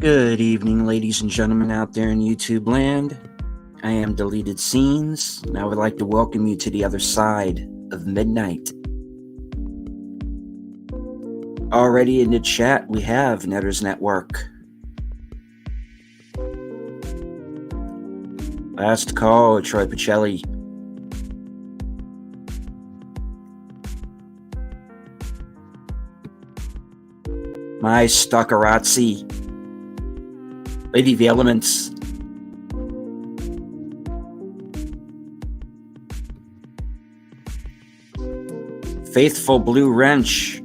Good evening, ladies and gentlemen out there in YouTube land. I am Deleted Scenes, and I would like to welcome you to the other side of midnight. Already in the chat, we have Netters Network. Last call, Troy Pacelli. My Stockerazzi. Lady of the Elements. Faithful Blue Wrench.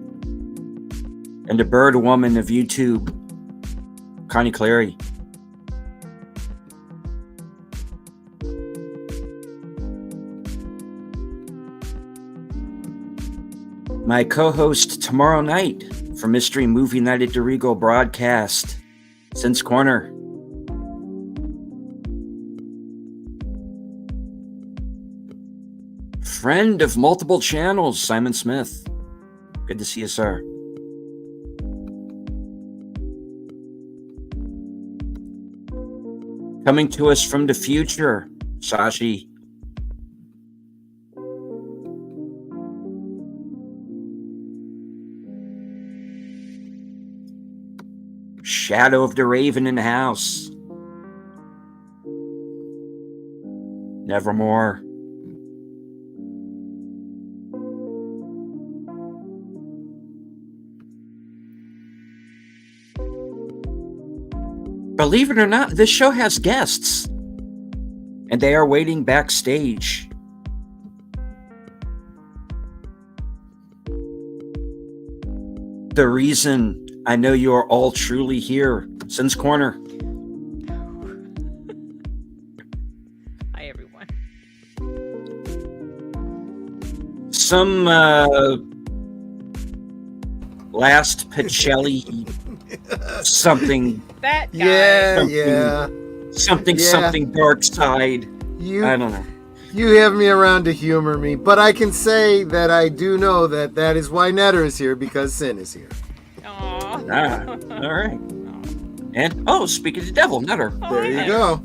And the Bird Woman of YouTube, Connie Clary. My co-host tomorrow night for Mystery Movie Night at DeRigo broadcast, Sin's Corner. Friend of multiple channels, Simon Smith. Good to see you, sir. Coming to us from the future, Sashi. Shadow of the Raven in the house. Nevermore. Believe it or not, this show has guests, and they are waiting backstage. The reason I know you are all truly here, Sin's Corner. Hi, everyone. Some last Pacelli something. That guy. Something dark side. I don't know. You have me around to humor me, but I can say that I do know that is why Netter is here, because Sin is here. Aww. All right. And, speak of the devil, Netter. There you go.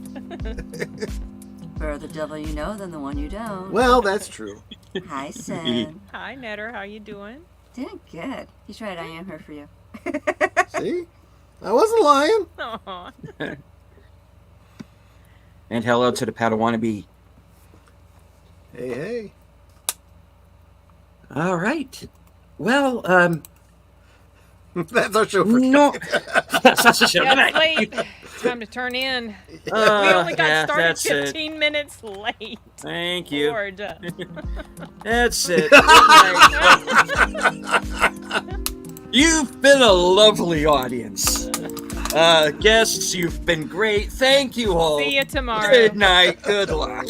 Better the devil you know than the one you don't. Well, that's true. Hi, Sin. Hi, Netter. How you doing? Doing good. He's right, I am here for you. See? I wasn't lying. Aww. And hello to the Padawannabe. Hey. All right. Well, that's our show for no. That's the show Yeah, tonight. it's late. Time to turn in. We only got started 15 minutes late. Thank you. Lord. That's it. You've been a lovely audience. Guests, you've been great. Thank you all. See you tomorrow. Good night. Good luck.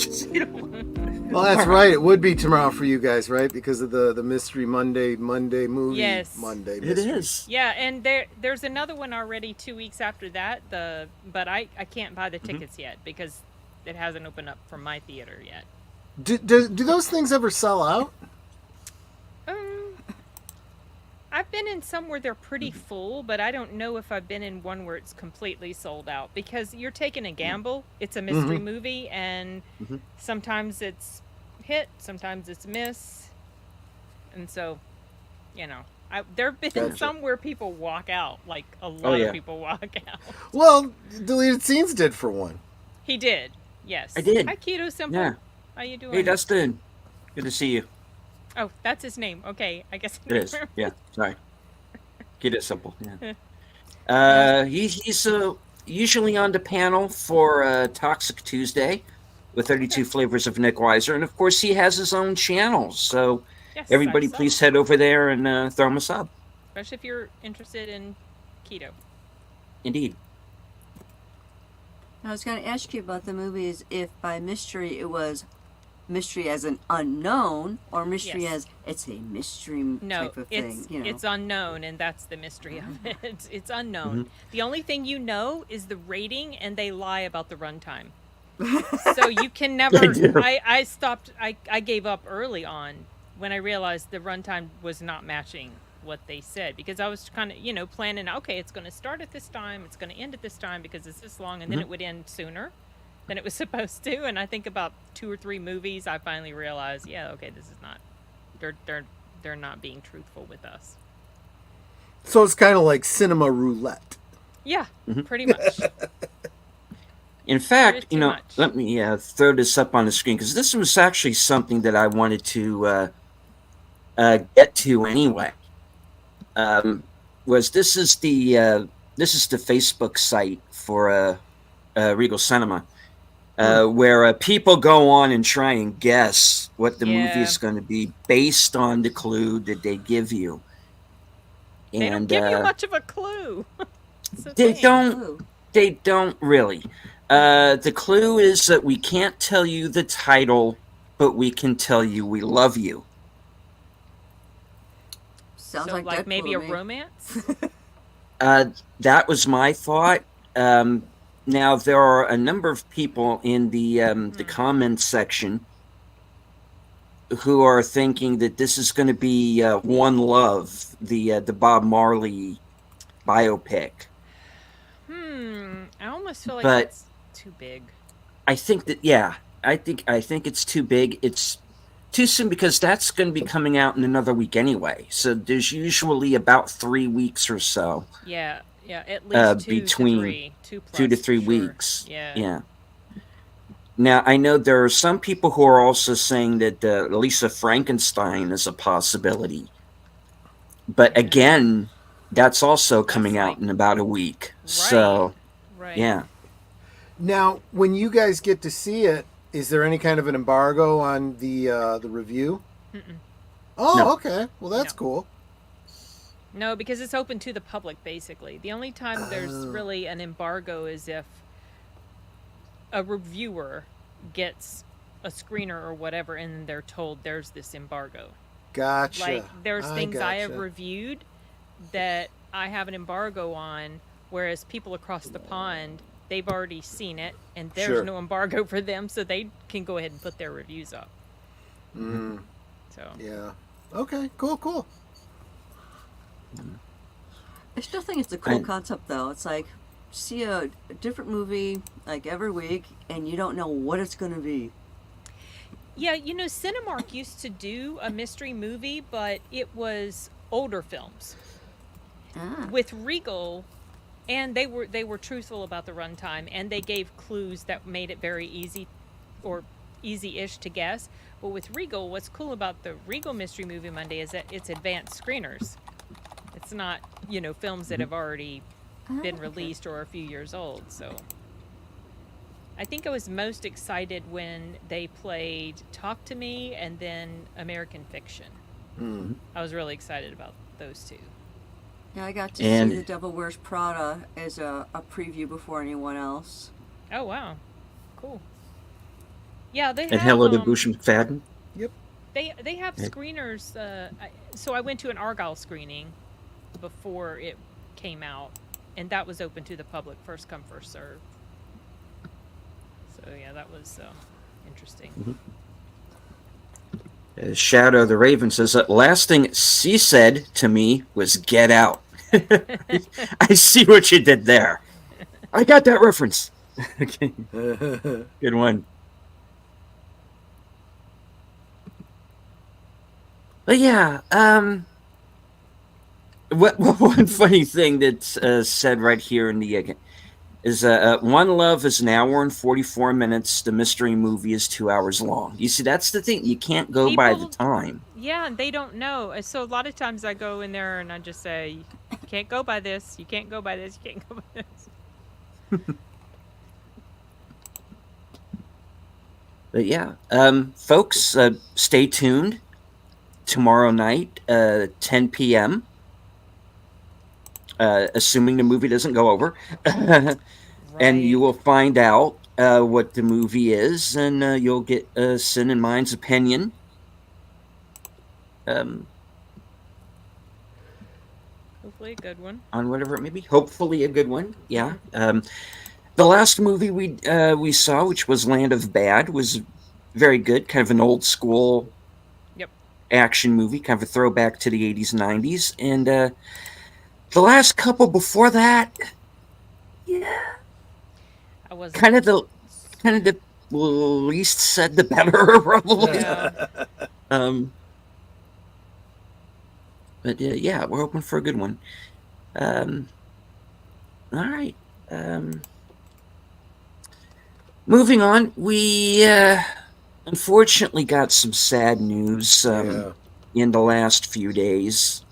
Well, that's right. It would be tomorrow for you guys, right? Because of the Mystery Monday movie. Yes. Monday It mystery. is. Yeah, and there's another one already 2 weeks after that. But I can't buy the tickets yet because it hasn't opened up for my theater yet. Do those things ever sell out? I've been in some where they're pretty full, but I don't know if I've been in one where it's completely sold out because you're taking a gamble. It's a mystery movie, and sometimes it's hit, sometimes it's miss, and so, there have been some where people walk out, like a lot of people walk out. Well, Deleted Scenes did for one. He did, yes. I did. Hi, Keto Simple. Yeah. How you doing? Hey, Dustin. Good to see you. Oh, that's his name. Okay, I guess It is. Yeah. Sorry. Keep it simple. Yeah. He's usually on the panel for Toxic Tuesday with 32 Flavors of Nick Weiser, and of course he has his own channel. So Yes, everybody, please head over there and throw him a sub. Especially if you're interested in keto. Indeed. I was going to ask you about the movies, if by mystery it was mystery as an unknown or mystery as it's a mystery type of thing. It's unknown, and that's the mystery of it. It's unknown. The only thing you know is the rating, and they lie about the runtime. So you can never. I stopped. I gave up early on when I realized the runtime was not matching what they said, because I was kind of, planning, okay, it's going to start at this time, it's going to end at this time because it's this long, and then it would end sooner than it was supposed to. And I think about 2 or 3 movies, I finally realized, yeah, okay, this is not, they're not being truthful with us. So it's kind of like cinema roulette. Yeah, pretty much. In fact, much. let me throw this up on the screen, because this was actually something that I wanted to get to anyway. This is the Facebook site for Regal Cinema, where people go on and try and guess what the movie is going to be based on the clue that they give you. They don't give you much of a clue. They don't really. The clue is that we can't tell you the title, but we can tell you we love you. Sounds so like maybe a romance? That was my thought. Now, there are a number of people in the comments section who are thinking that this is going to be One Love, the Bob Marley biopic. I almost feel like that's too big. I think that I think it's too big. It's too soon, because that's going to be coming out in another week anyway. So there's usually about 3 weeks or so. Yeah, at least between 2 to 3 sure. weeks. Yeah. Now, I know there are some people who are also saying that Lisa Frankenstein is a possibility. But again, that's also coming out in about a week. Right. So, yeah. Now, when you guys get to see it, is there any kind of an embargo on the review? Mm-mm. Oh, No. Okay. Well, that's cool. No, because it's open to the public, basically. The only time there's really an embargo is if a reviewer gets a screener or whatever, and then they're told there's this embargo. Gotcha. Like, there's things I have reviewed that I have an embargo on, whereas people across the pond, they've already seen it, and there's no embargo for them, so they can go ahead and put their reviews up. So. Yeah. Okay, cool. I still think it's a cool concept, though. It's like, see a different movie, like, every week, and you don't know what it's going to be. Yeah, Cinemark used to do a mystery movie, but it was older films. With Regal, and they were truthful about the runtime, and they gave clues that made it very easy, or easy-ish to guess. But with Regal, what's cool about the Regal Mystery Movie Monday is that it's advanced screeners. It's not, films that have already been released or are a few years old. So I think I was most excited when they played Talk to Me and then American Fiction. I was really excited about those two. Yeah, I got to see The Devil Wears Prada as a preview before anyone else. Oh, wow. Cool. Yeah, they have... And hello to Bush McFadden. Yep. They have screeners. So I went to an Argyle screening before it came out, and that was open to the public, first come, first serve. So, yeah, that was interesting. Shadow the Raven says, last thing she said to me was get out. I see what you did there. I got that reference. Okay. Good one. But yeah, one funny thing that's said right here in the is One Love is an hour and 44 minutes. The mystery movie is 2 hours long. You see, that's the thing. You can't go by the time. Yeah, and they don't know. So a lot of times I go in there and I just say, you can't go by this. You can't go by this. You can't go by this. But yeah, folks, stay tuned. Tomorrow night, 10 p.m., assuming the movie doesn't go over. And you will find out what the movie is, and you'll get Sin and Mine's opinion. Hopefully a good one. On whatever it may be. Hopefully a good one, yeah. The last movie we saw, which was Land of Bad, was very good. Kind of an old school action movie, kind of a throwback to the 80s, 90s. And the last couple before that, yeah, I was kind of the least said the better, probably. Yeah. Um, but yeah, we're hoping for a good one. All right. Moving on, we unfortunately got some sad news in the last few days,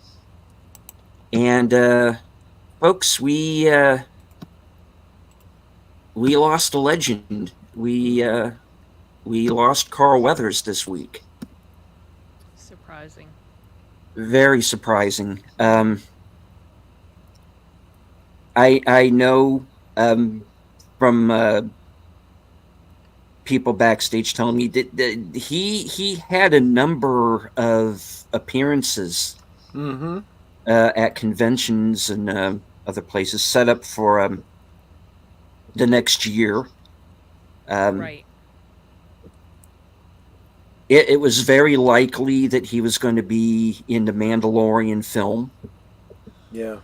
and folks, we lost a legend. We lost Carl Weathers this week. Surprising. Very surprising. I know from people backstage telling me that he had a number of appearances at conventions and other places set up for the next year. Right. It was very likely that he was going to be in the Mandalorian film. Yeah.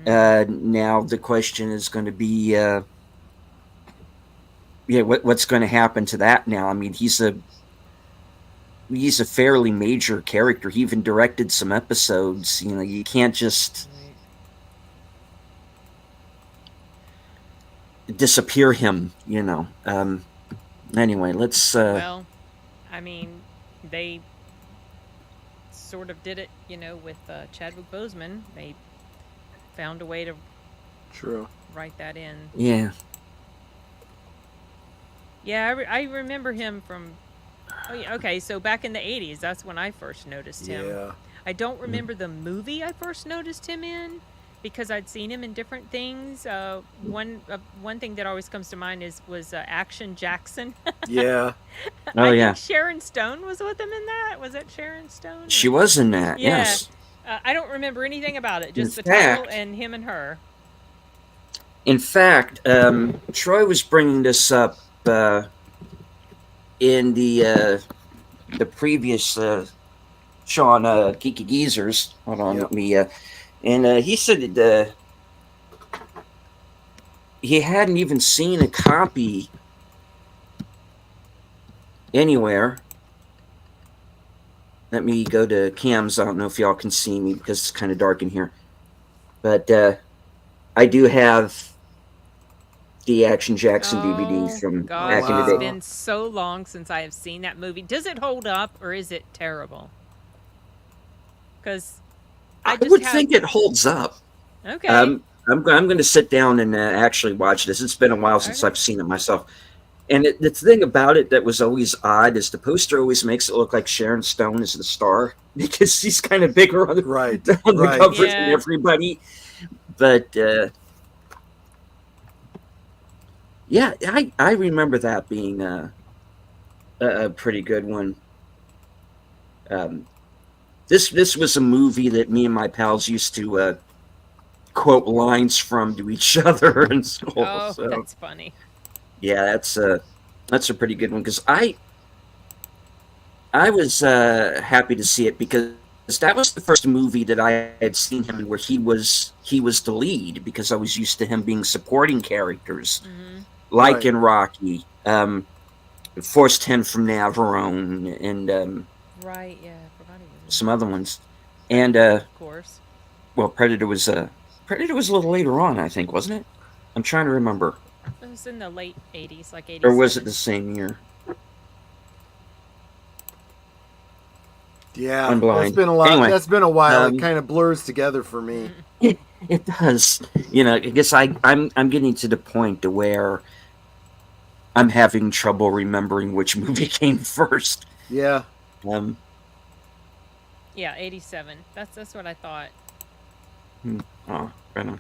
Now the question is going to be, what's going to happen to that now? I mean, he's a fairly major character. He even directed some episodes. You know, you can't just disappear him. You know. Anyway, let's. Well, I mean, they sort of did it, you know, with Chadwick Boseman. They found a way to write that in. Yeah. Yeah, I remember him from. Oh yeah, okay. So back in the '80s, that's when I first noticed him. Yeah. I don't remember the movie I first noticed him in, because I'd seen him in different things. One thing that always comes to mind was Action Jackson. Yeah. Oh yeah. I think Sharon Stone was with him in that. Was it Sharon Stone? She was in that. Yeah. Yes. I don't remember anything about it. Just In the fact- title and him and her. In fact, Troy was bringing this up in the previous show on Geeky Geezers. Hold on, let me. And he said that he hadn't even seen a copy anywhere. Let me go to Cam's. I don't know if y'all can see me because it's kind of dark in here, but I do have the Action Jackson DVD from back in the It's day. been so long since I have seen that movie. Does it hold up, or is it terrible? Because I would think it holds up. Okay. I'm going to sit down and actually watch this. It's been a while since Okay. I've seen it myself. And the thing about it that was always odd is the poster always makes it look like Sharon Stone is the star because she's kind of bigger on the, on the cover than everybody. But yeah, I remember that being a pretty good one. This was a movie that me and my pals used to quote lines from to each other in school. Oh, so. that's funny. Yeah, that's a pretty good one because I was happy to see it because that was the first movie that I had seen him in where he was the lead, because I was used to him being supporting characters like in Rocky, Force 10 from Navarone, and Right, yeah, I forgot he was in some other ones, and of course. well, Predator was a little later on, I think, wasn't it? I'm trying to remember. It was in the late '80s, like '87. Or was it the same year? Yeah, I'm blind. that's been a lot. Anyway, that's been a while. It kind of blurs together for me. It does. You know, I guess I'm getting to the point to where I'm having trouble remembering which movie came first. Yeah. Yeah, '87. That's what I thought. Oh, right on.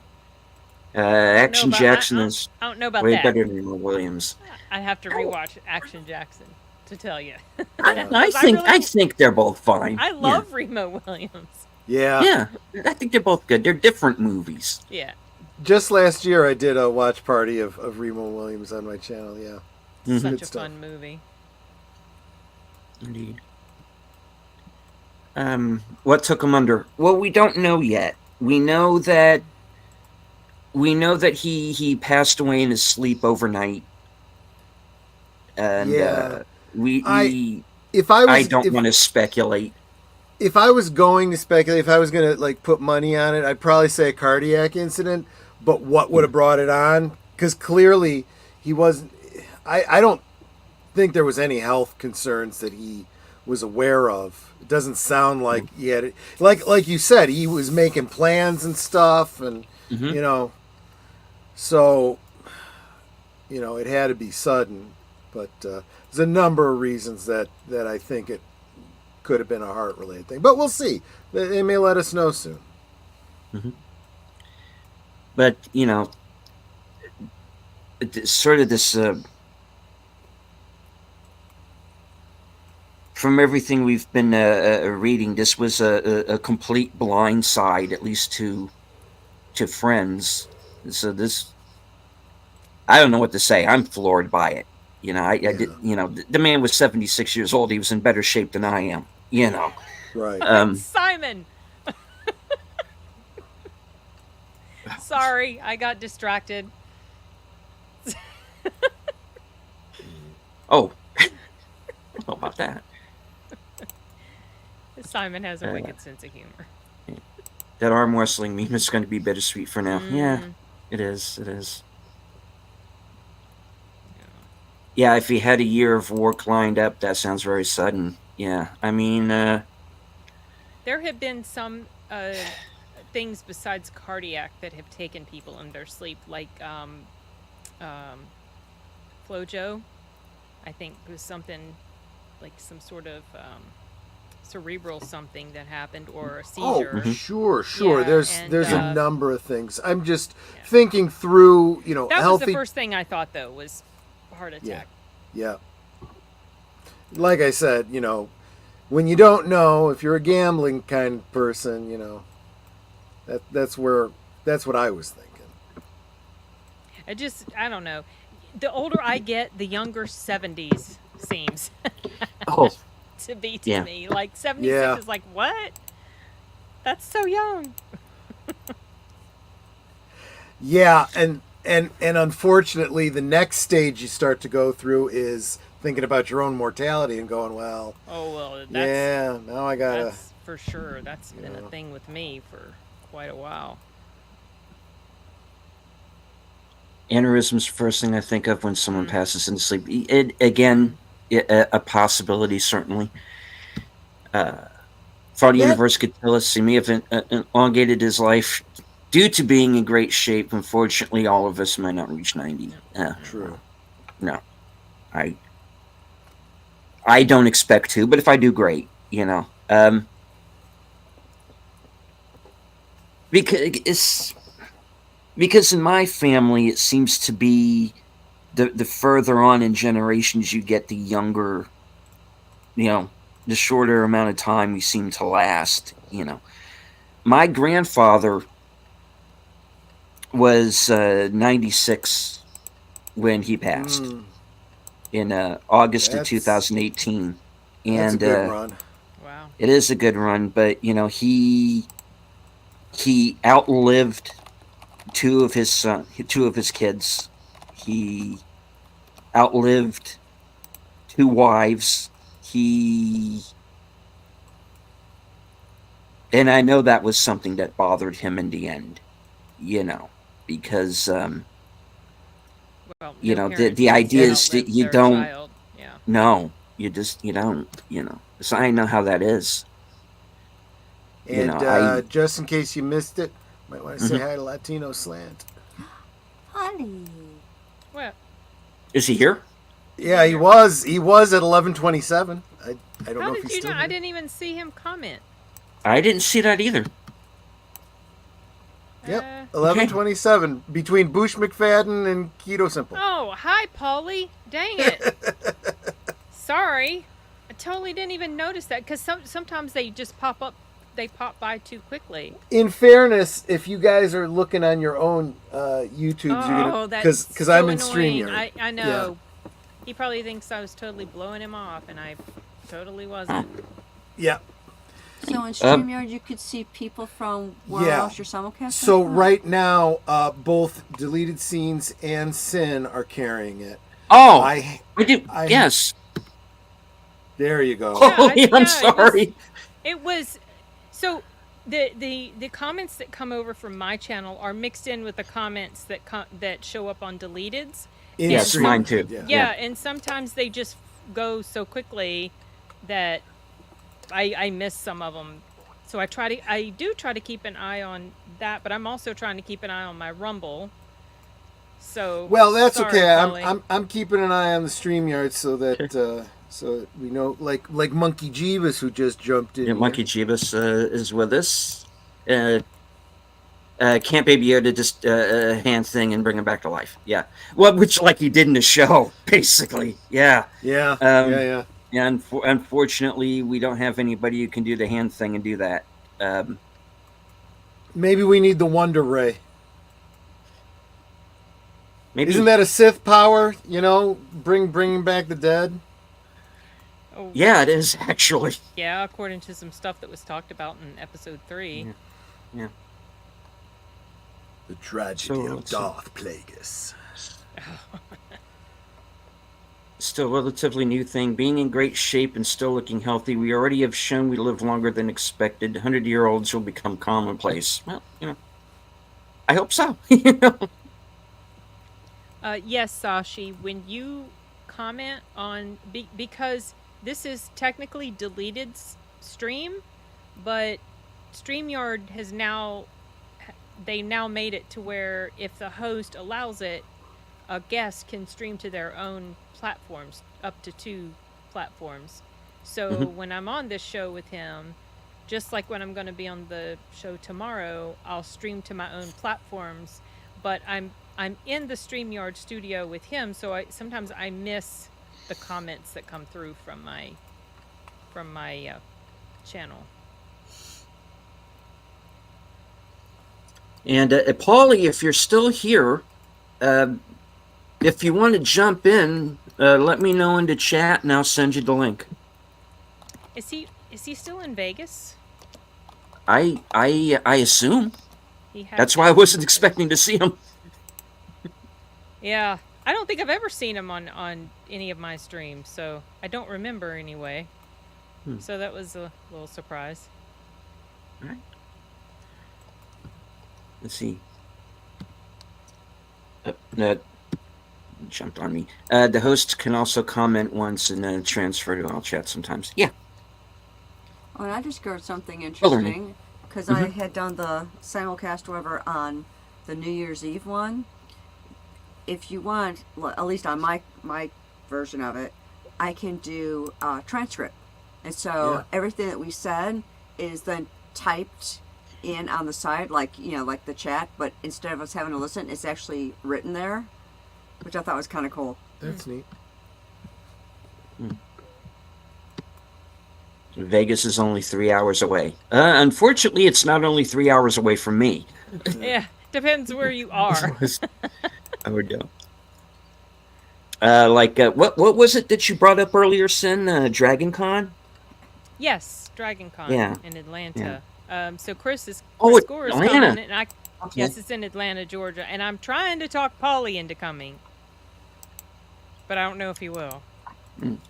Action Jackson is I don't know about way that. better than Will Williams. I have to rewatch Action Jackson to tell you. I think they're both fine. I love Remo Williams. Yeah. Yeah, I think they're both good. They're different movies. Yeah. Just last year, I did a watch party of Remo Williams on my channel. Yeah. Such Good a stuff. fun movie. Indeed. What took him under? Well, we don't know yet. We know that he passed away in his sleep overnight, and Yeah. we If I I was don't want to speculate. if I was going to speculate, if I was going to like put money on it, I'd probably say a cardiac incident. But what would have brought it on? Because clearly he wasn't. I don't think there was any health concerns that he was aware of. It doesn't sound like he had it. Like you said, he was making plans and stuff, and you know, so it had to be sudden. But there's a number of reasons that I think it could have been a heart related thing, but we'll see. They may let us know soon. But sort of this from everything we've been reading, this was a complete blind side, at least to friends. So this, I don't know what to say. I'm floored by it. I did. The man was 76 years old. He was in better shape than I am. Right. Simon. Sorry, I got distracted. Oh, how about that? Simon has a wicked sense of humor. That arm wrestling meme is going to be bittersweet for now. Yeah, it is. It is. Yeah, if he had a year of work lined up, that sounds very sudden. Yeah, I mean, there have been some things besides cardiac that have taken people in their sleep, like Flojo. I think it was something like some sort of cerebral something that happened, or a seizure. Oh, sure. Yeah, there's a number of things. I'm just thinking through, that healthy. was the first thing I thought, though, was heart attack. Yeah. Like I said, when you don't know, if you're a gambling kind of person, that's what I was thinking. I don't know. The older I get, the younger 70s seems to be to me. Like 76 is like, what? That's so young. Yeah, and unfortunately, the next stage you start to go through is thinking about your own mortality and going, well. Oh well, now I gotta. That's for sure. That's been a thing with me for quite a while. Aneurysm's the first thing I think of when someone passes into sleep. A possibility, certainly. Thought the universe could tell us he may have elongated his life due to being in great shape. Unfortunately, all of us might not reach 90. True. No. I don't expect to, but if I do, great. Because in my family, it seems to be the further on in generations you get, the younger, the shorter amount of time we seem to last. My grandfather was 96 when he passed in August of 2018. And that's a good run. Wow. It is a good run, but he outlived two of his kids. He outlived 2 wives. And I know that was something that bothered him in the end, because the idea is that you don't. Child. Yeah. No, you don't. So I know how that is. And just in case you missed it, might want to say hi to Latino Slant. Honey. Well, is he here? Yeah, he was at 11:27. I don't know if he's still I here. didn't even see him comment. I didn't see that either. Yep, 11:27 between Bush McFadden and Keto Simple. Oh, hi, Paulie. Dang it. Sorry. I totally didn't even notice that, because sometimes they just pop up. They pop by too quickly. In fairness, if you guys are looking on your own YouTubes, because I'm in StreamYard. I know. Yeah. He probably thinks I was totally blowing him off, and I totally wasn't. Yeah. So in StreamYard, you could see people from where Yeah. else your simulcast. So right now, both Deleted Scenes and Sin are carrying it. Oh, I do. Yes. There you go. Oh, I'm sorry. It was so the comments that come over from my channel are mixed in with the comments that show up on Deleteds. Yes, mine too. Yeah, and sometimes they just go so quickly that I miss some of them. So I do try to keep an eye on that, but I'm also trying to keep an eye on my Rumble. So well, that's sorry, okay. Polly. I'm keeping an eye on the StreamYard so that so we know, like Monkey Jeebus, who just jumped in. Yeah, Monkey Jeebus is with us. Can't Baby Yoda just hand thing and bring him back to life. Yeah. Well, which like he did in the show, basically. Yeah. Yeah. Yeah. And unfortunately, we don't have anybody who can do the hand thing and do that. Maybe we need the Wonder Ray. Maybe. Isn't that a Sith power? You know, bringing back the dead. Oh, yeah, it is actually. Yeah, according to some stuff that was talked about in episode 3. Yeah. The tragedy of Darth Plagueis. Still a relatively new thing. Being in great shape and still looking healthy, we already have shown we live longer than expected. 100-year-olds will become commonplace. Well, I hope so. Yes, Sashi, when you comment on... because this is technically deleted stream, but StreamYard has now... They now made it to where if the host allows it, a guest can stream to their own platforms, up to 2 platforms. So when I'm on this show with him, just like when I'm going to be on the show tomorrow, I'll stream to my own platforms, but I'm in the StreamYard studio with him, so sometimes I miss the comments that come through from my channel. And Paulie, if you're still here, if you want to jump in, let me know in the chat, and I'll send you the link. Is he still in Vegas? I assume. He That's why I wasn't expecting to see him. Yeah, I don't think I've ever seen him on any of my streams, so I don't remember anyway. So that was a little surprise. All right. Let's see. That jumped on me. The host can also comment once and then transfer to all chat sometimes. Yeah. Oh, and I discovered something interesting because Mm-hmm. I had done the simulcast whatever on the New Year's Eve one. If you want, at least on my version of it, I can do transcript, and so everything that we said is then typed in on the side, like like the chat, but instead of us having to listen, it's actually written there, which I thought was kind of cool. That's neat. Vegas is only 3 hours away. Unfortunately, it's not only 3 hours away from me. Yeah, depends where you are. I would go. What was it that you brought up earlier, Sin? Dragon Con? Yes, Dragon Con in Atlanta. So Chris Gore is Atlanta. coming, and yes, it's in Atlanta, Georgia, and I'm trying to talk Polly into coming, but I don't know if he will.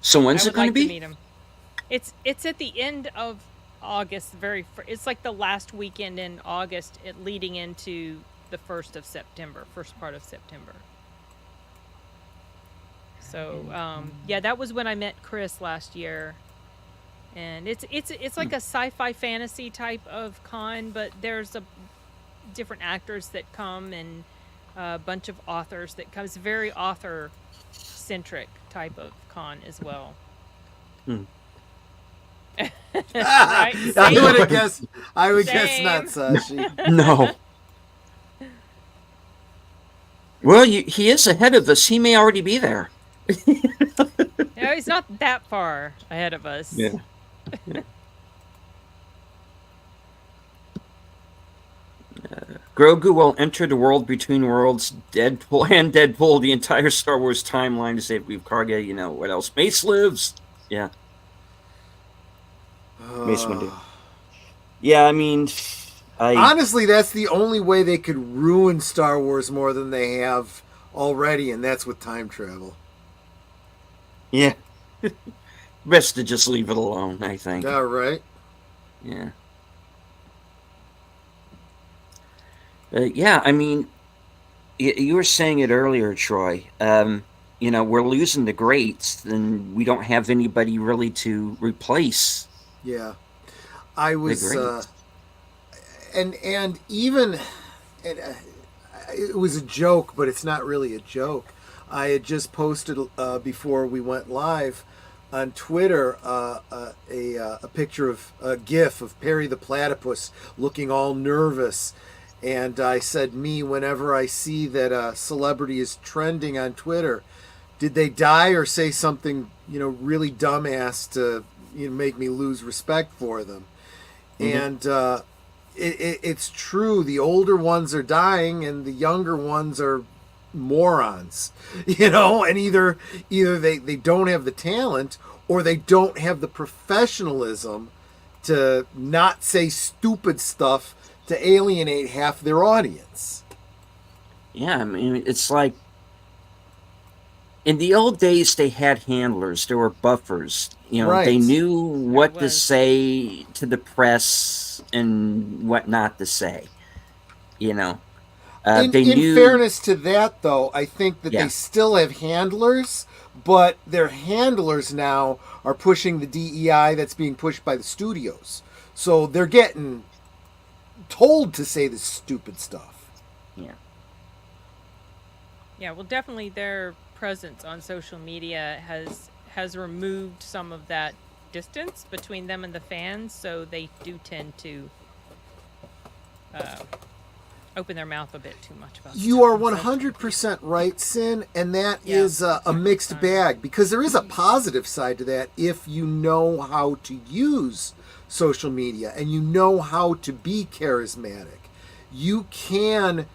So when's it going to be? To meet him. It's at the end of August. It's like the last weekend in August, leading into the first part of September. So that was when I met Chris last year. And it's like a sci-fi fantasy type of con, but there's different actors that come and a bunch of authors that come. It's a very author-centric type of con as well. Right? I would guess not, Sashi. No. Well, he is ahead of us. He may already be there. No, he's not that far ahead of us. Yeah. Grogu will enter the world between worlds. Deadpool, the entire Star Wars timeline to save Greef Karga. You know what else? Mace lives. Yeah. Mace Windu. Yeah, I mean, I Honestly, that's the only way they could ruin Star Wars more than they have already, and that's with time travel. yeah, best to just leave it alone. I think. All right. Yeah. Yeah, I mean, you were saying it earlier, Troy. We're losing the greats, and we don't have anybody really to replace Yeah. I the was, greats. and even, and, it was a joke, but it's not really a joke. I had just posted before we went live on Twitter a picture of a GIF of Perry the Platypus looking all nervous, and I said, "Me, whenever I see that a celebrity is trending on Twitter, did they die or say something really dumbass to make me lose respect for them?" Hmm. And it's true. The older ones are dying, and the younger ones are morons. And either they don't have the talent, or they don't have the professionalism to not say stupid stuff to alienate half their audience. Yeah, I mean, it's like in the old days they had handlers, there were buffers. They Right. knew There what to was. say to the press and what not to say. You know, In they in knew. fairness to that, though, I think that they Yeah, still have handlers, but their handlers now are pushing the DEI that's being pushed by the studios. So they're getting told to say this stupid stuff. yeah, Yeah, well, definitely their presence on social media has removed some of that distance between them and the fans, so they do tend to uh, open their mouth a bit too much about You stuff are on social media. 100% right, Sin, and that Yeah, is that's a what we're mixed finding. bag because there is a positive side to that if you know how to use social media and you know how to be charismatic. You can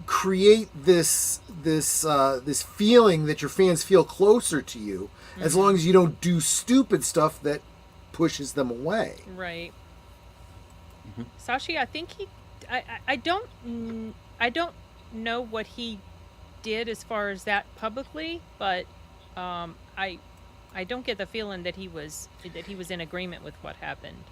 create this feeling that your fans feel closer to you as long Mm-hmm. as you don't do stupid stuff that pushes them away. Right. hmm Sashi, I think I don't know what he did as far as that publicly, but um, I I don't get the feeling that he was in agreement with what happened.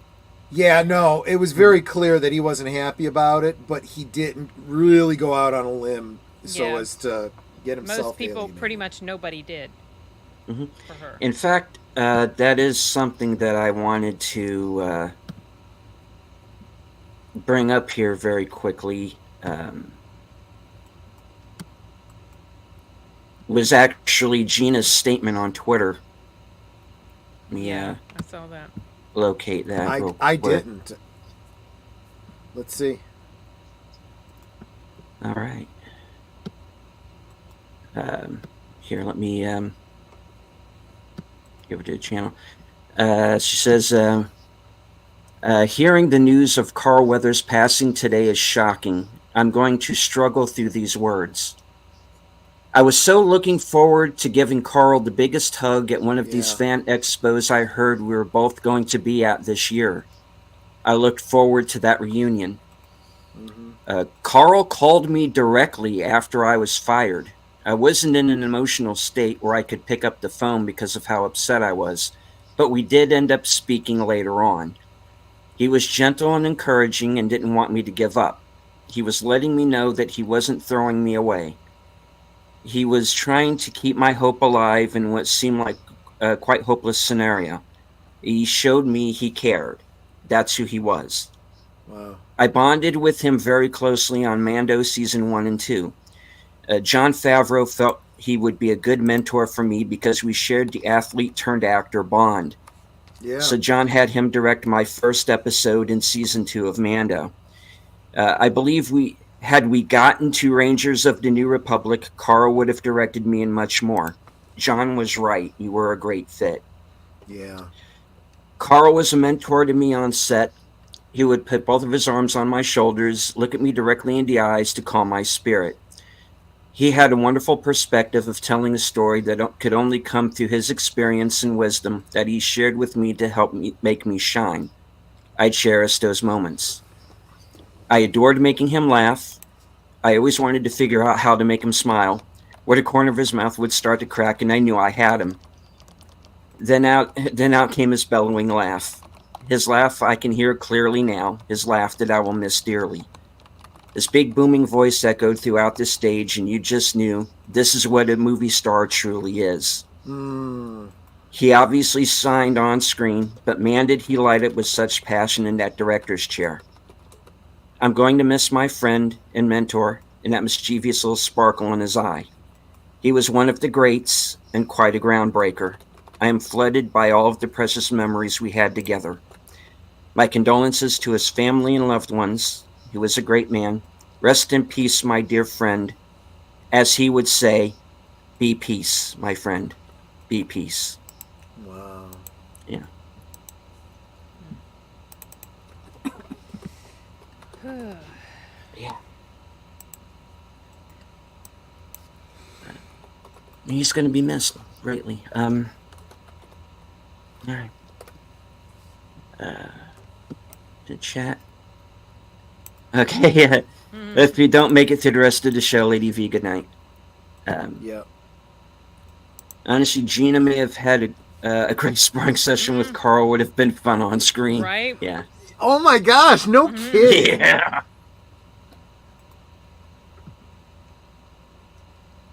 Yeah, no, it was hmm very clear that he wasn't happy about it, but he didn't really go out on a limb so Yeah, as to get most himself people, pretty alienated. much nobody did hmm for her. In fact, that is something that I wanted to bring up here very quickly. Was actually Gina's statement on Twitter. Let me Yeah, I saw that. locate that I real I quick. didn't. Let's see. All right. Here, let me give it to the channel. She says, hearing the news of Carl Weathers passing today is shocking. I'm going to struggle through these words. I was so looking forward to giving Carl the biggest hug at one of these Yeah. fan expos I heard we were both going to be at this year. I looked forward to that reunion. Hmm. Carl called me directly after I was fired. I wasn't in an emotional state where I could pick up the phone because of how upset I was, but we did end up speaking later on. He was gentle and encouraging and didn't want me to give up. He was letting me know that he wasn't throwing me away. He was trying to keep my hope alive in what seemed like a quite hopeless scenario. He showed me he cared. That's who he was. Wow. I bonded with him very closely on Mando season 1 and 2. John Favreau felt he would be a good mentor for me because we shared the athlete turned actor bond. Yeah. So John had him direct my first episode in season 2 of Mando. I believe we gotten to Rangers of the New Republic, Carl would have directed me in much more. John was right. You were a great fit. Yeah. Carl was a mentor to me on set. He would put both of his arms on my shoulders, look at me directly in the eyes to calm my spirit. He had a wonderful perspective of telling a story that could only come through his experience and wisdom that he shared with me to help me make me shine. I cherished those moments. I adored making him laugh. I always wanted to figure out how to make him smile, where the corner of his mouth would start to crack, and I knew I had him. Then out came his bellowing laugh. His laugh I can hear clearly now, his laugh that I will miss dearly. His big booming voice echoed throughout the stage, and you just knew this is what a movie star truly is. He obviously signed on screen, but man did he light it with such passion in that director's chair. I'm going to miss my friend and mentor and that mischievous little sparkle in his eye. He was one of the greats and quite a groundbreaker. I am flooded by all of the precious memories we had together. My condolences to his family and loved ones. He was a great man. Rest in peace, my dear friend. As he would say, be peace, my friend. Be peace. Wow. Yeah. Yeah. He's going to be missed greatly. All right. To chat. Okay, yeah. If you don't make it through the rest of the show, Lady V, good night. Yep. Honestly, Gina may have had a great sparring session with Carl. Would have been fun on screen. Right? Yeah. Oh my gosh, no kidding. Yeah.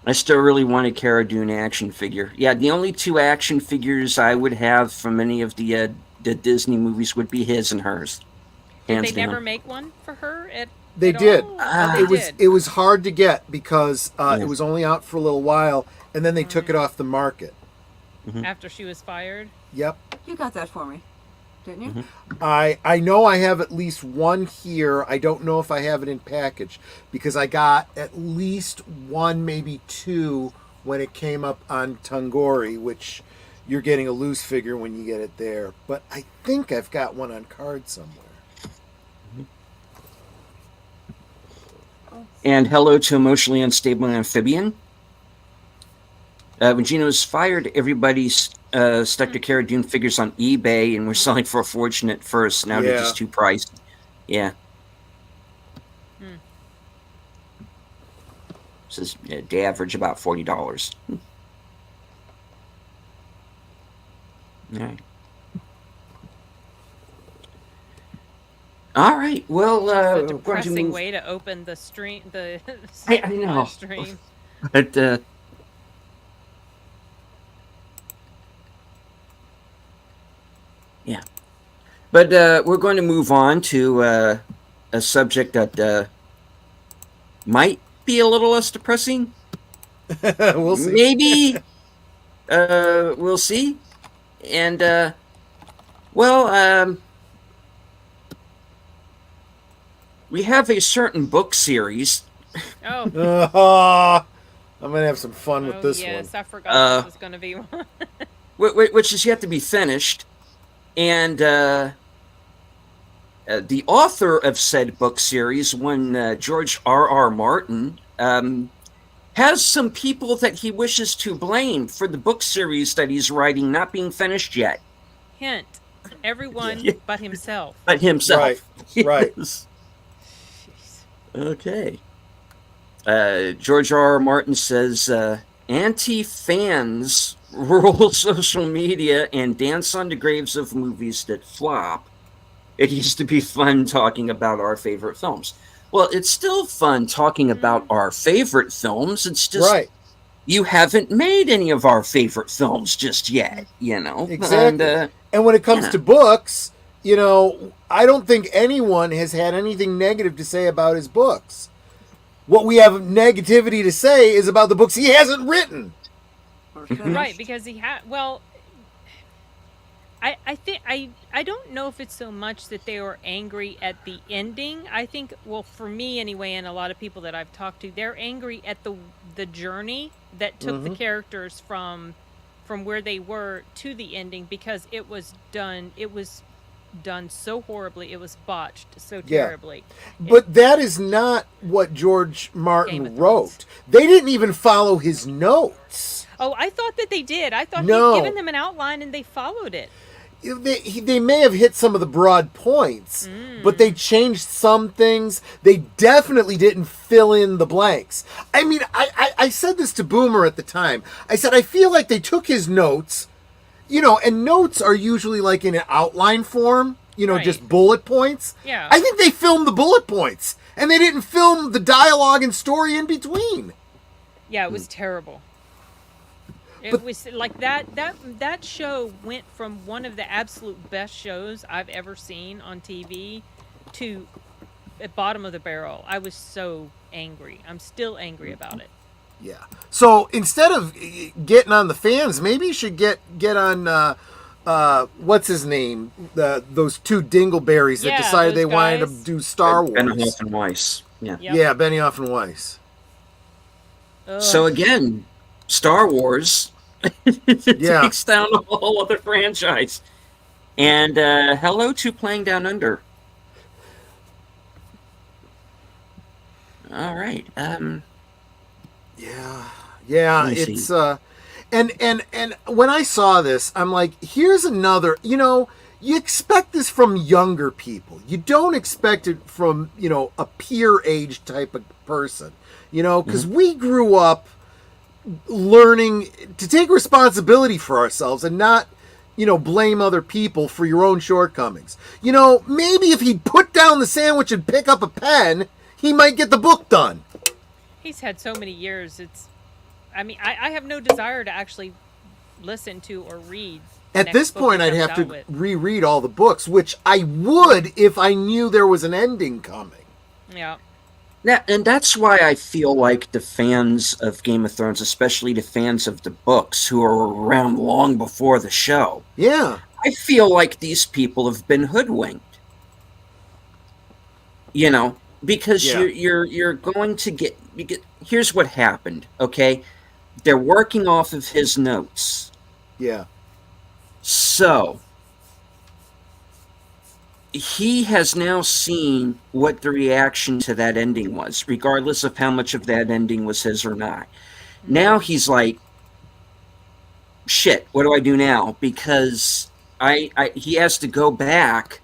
I still really want a Cara Dune action figure. Yeah, the only two action figures I would have from any of the Disney movies would be his and hers. Did Hands they down. never make one for her? They at did. all? Oh, they did. It was hard to get because Yeah. it was only out for a little while, and then they took it off the market. After she was fired. Yep. You got that for me, didn't you? I know I have at least one here. I don't know if I have it in package because I got at least one, maybe two, when it came up on Tungori, which you're getting a loose figure when you get it there. But I think I've got one on card somewhere. And hello to Emotionally Unstable Amphibian. When Gina was fired, everybody stuck their Cara Dune figures on eBay and were selling for a fortune at first. Now they're just too pricey. Yeah. Says they average about $40. All right. Well, It's a we're going to depressing move. way to open the stream. I know. Stream. But yeah. But we're going to move on to a subject that might be a little less depressing. We'll see. Maybe. We'll see. And we have a certain book series. Oh. I'm gonna have some fun with this yes, one. I forgot this was going to be one. Which is yet to be finished. And the author of said book series, one George R.R. Martin, has some people that he wishes to blame for the book series that he's writing not being finished yet. Hint. Everyone but himself. But himself. Right, right. Yes. Okay. George R.R. Martin says, anti-fans rule social media and dance on the graves of movies that flop. It used to be fun talking about our favorite films. Well, it's still fun talking about our favorite films. It's just you haven't made any of our favorite films just yet, you know? Exactly. And when it comes to books, you know, I don't think anyone has had anything negative to say about his books. What we have negativity to say is about the books he hasn't written. Right, because he had. Well, I think I don't know if it's so much that they were angry at the ending. I think, well, for me anyway, and a lot of people that I've talked to, they're angry at the journey that took the characters from where they were to the ending, because it was done so horribly. It was botched so terribly. But that is not what George Martin wrote. They didn't even follow his notes. Oh, I thought that they did. I thought he'd given them an outline and they followed it. they may have hit some of the broad points, but they changed some things. They definitely didn't fill in the blanks. I mean, I said this to Boomer at the time. I said, I feel like they took his notes, and notes are usually like in an outline form, Right. just bullet points. Yeah. I think they filmed the bullet points, and they didn't film the dialogue and story in between. Yeah, it was terrible. It But- was like that show went from one of the absolute best shows I've ever seen on TV to the bottom of the barrel. I was so angry. I'm still angry about it. Yeah. So instead of getting on the fans, maybe you should get on what's his name? Those two dingleberries that Yeah, decided they those wanted to guys. do Star Wars. Benioff and Weiss. Yeah. Yep. Yeah, Benioff and Weiss. Ugh. So again, Star Wars Yeah. takes down a whole other franchise. And hello to Playing Down Under. All right. Yeah, Let me it's see. and when I saw this, I'm like, here's another. You expect this from younger people. You don't expect it from a peer age type of person. Because we grew up learning to take responsibility for ourselves and not blame other people for your own shortcomings. Maybe if he'd put down the sandwich and pick up a pen, he might get the book done. He's had so many years. I have no desire to actually listen to or read. the At next this book point, he I'd comes have to out with. reread all the books, which I would if I knew there was an ending coming. Yeah. And that's why I feel like the fans of Game of Thrones, especially the fans of the books who are around long before the show, Yeah. I feel like these people have been hoodwinked. Because Yeah. you're going to get. Here's what happened. Okay, they're working off of his notes. Yeah. So he has now seen what the reaction to that ending was, regardless of how much of that ending was his or not. Now he's like, shit, what do I do now? Because he has to go back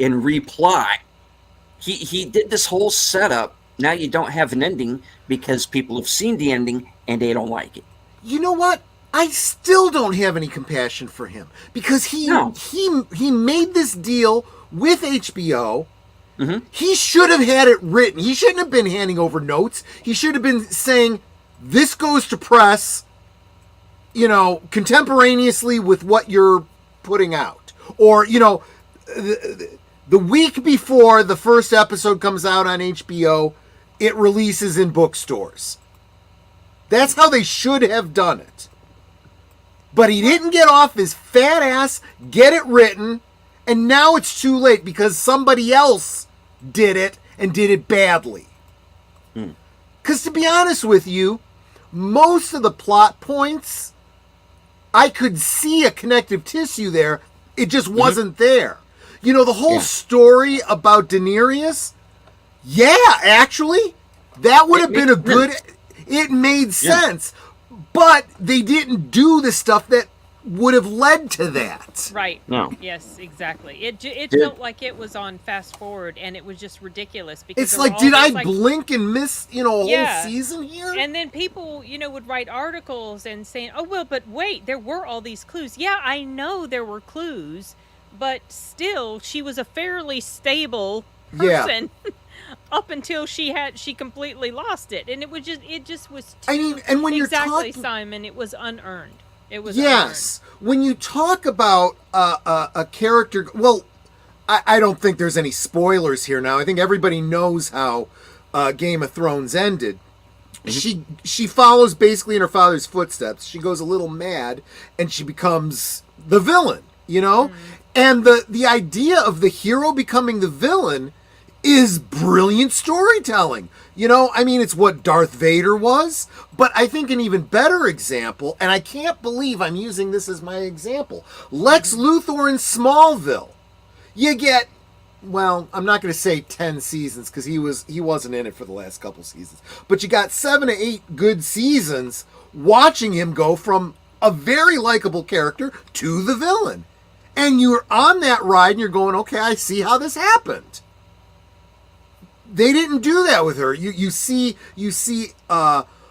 and replot. He did this whole setup. Now you don't have an ending because people have seen the ending and they don't like it. You know what? I still don't have any compassion for him because he made this deal with HBO. Mhm. He should have had it written. He shouldn't have been handing over notes. He should have been saying, "This goes to press," contemporaneously with what you're putting out, or the week before the first episode comes out on HBO, it releases in bookstores. That's how they should have done it. But he didn't get off his fat ass, get it written, and now it's too late because somebody else did it and did it badly. Because to be honest with you, most of the plot points, I could see a connective tissue there. It just wasn't there. The whole story about Daenerys, actually, that would have been a good... It made sense. But they didn't do the stuff that would have led to that. Right. No. Yes, exactly. It Did- felt like it was on fast forward, and it was just ridiculous because It's there were like, all did those, I blink and miss, a whole Yeah. season here? And then people, would write articles and saying, "Oh well, but wait, there were all these clues." Yeah, I know there were clues, but still, she was a fairly stable Yeah. person up until she completely lost it, and it just was. Too, I mean, and when you're exactly, talking... Simon, it was unearned. It was Yes. When you talk about a character... Well, I don't think there's any spoilers here now. I think everybody knows how Game of Thrones ended. She follows basically in her father's footsteps. She goes a little mad, and she becomes the villain, And the idea of the hero becoming the villain is brilliant storytelling. It's what Darth Vader was, but I think an even better example, and I can't believe I'm using this as my example, Lex Luthor in Smallville. You get, well, I'm not going to say 10 seasons because he wasn't in it for the last couple seasons, but you got 7 to 8 good seasons watching him go from a very likable character to the villain. And you're on that ride and you're going, okay, I see how this happened. They didn't do that with her. You see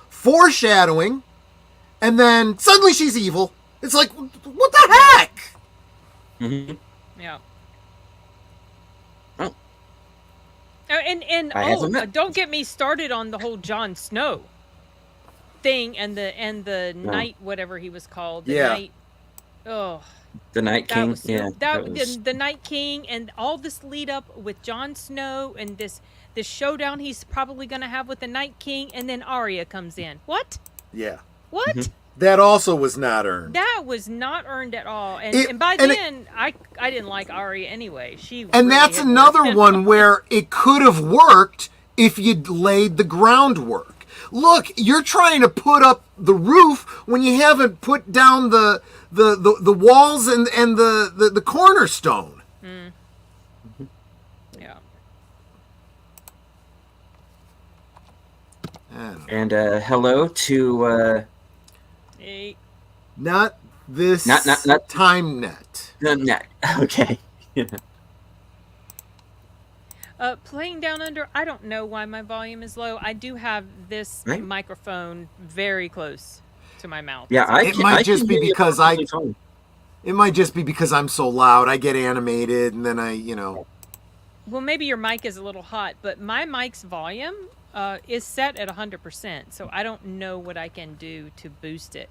foreshadowing, and then suddenly she's evil. It's like, what the heck? Mm-hmm. Yeah. Oh. And don't get me started on the whole Jon Snow thing and the knight, whatever he was called. The knight. Oh. The Night King. Was, the Night King, and all this lead up with Jon Snow and this showdown he's probably going to have with the Night King, and then Arya comes in. What? Yeah. What? Mm-hmm. That also was not earned. That was not earned at all. And by then, I didn't like Arya anyway. And really that's another one where it could have worked if you'd laid the groundwork. Look, you're trying to put up the roof when you haven't put down the walls and the cornerstone. Mm. Yeah. And hello to Hey. Not this not time net. the net. Okay. Playing Down Under, I don't know why my volume is low. I do have this microphone very close to my mouth. Yeah, It might just be because I'm so loud. I get animated, and then Well, maybe your mic is a little hot, but my mic's volume is set at 100%, so I don't know what I can do to boost it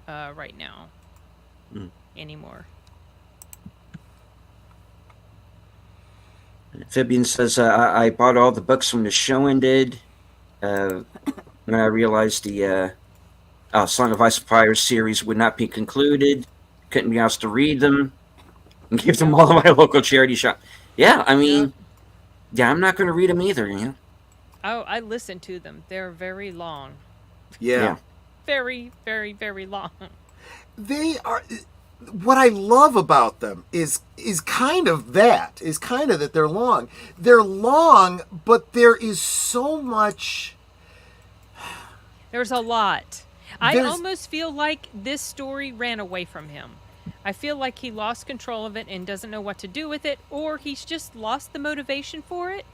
right now anymore. Fabian says, I bought all the books when the show ended. When I realized the Song of Ice and Fire series would not be concluded, couldn't be asked to read them, and gave them all to my local charity shop. Yeah, I mean, I'm not going to read them either, you know? Oh, I listen to them. They're very long. Yeah. Very, very, very long. They are. What I love about them is kind of that they're long. They're long, but there is so much. There's a lot. I almost feel like this story ran away from him. I feel like he lost control of it and doesn't know what to do with it, or he's just lost the motivation for it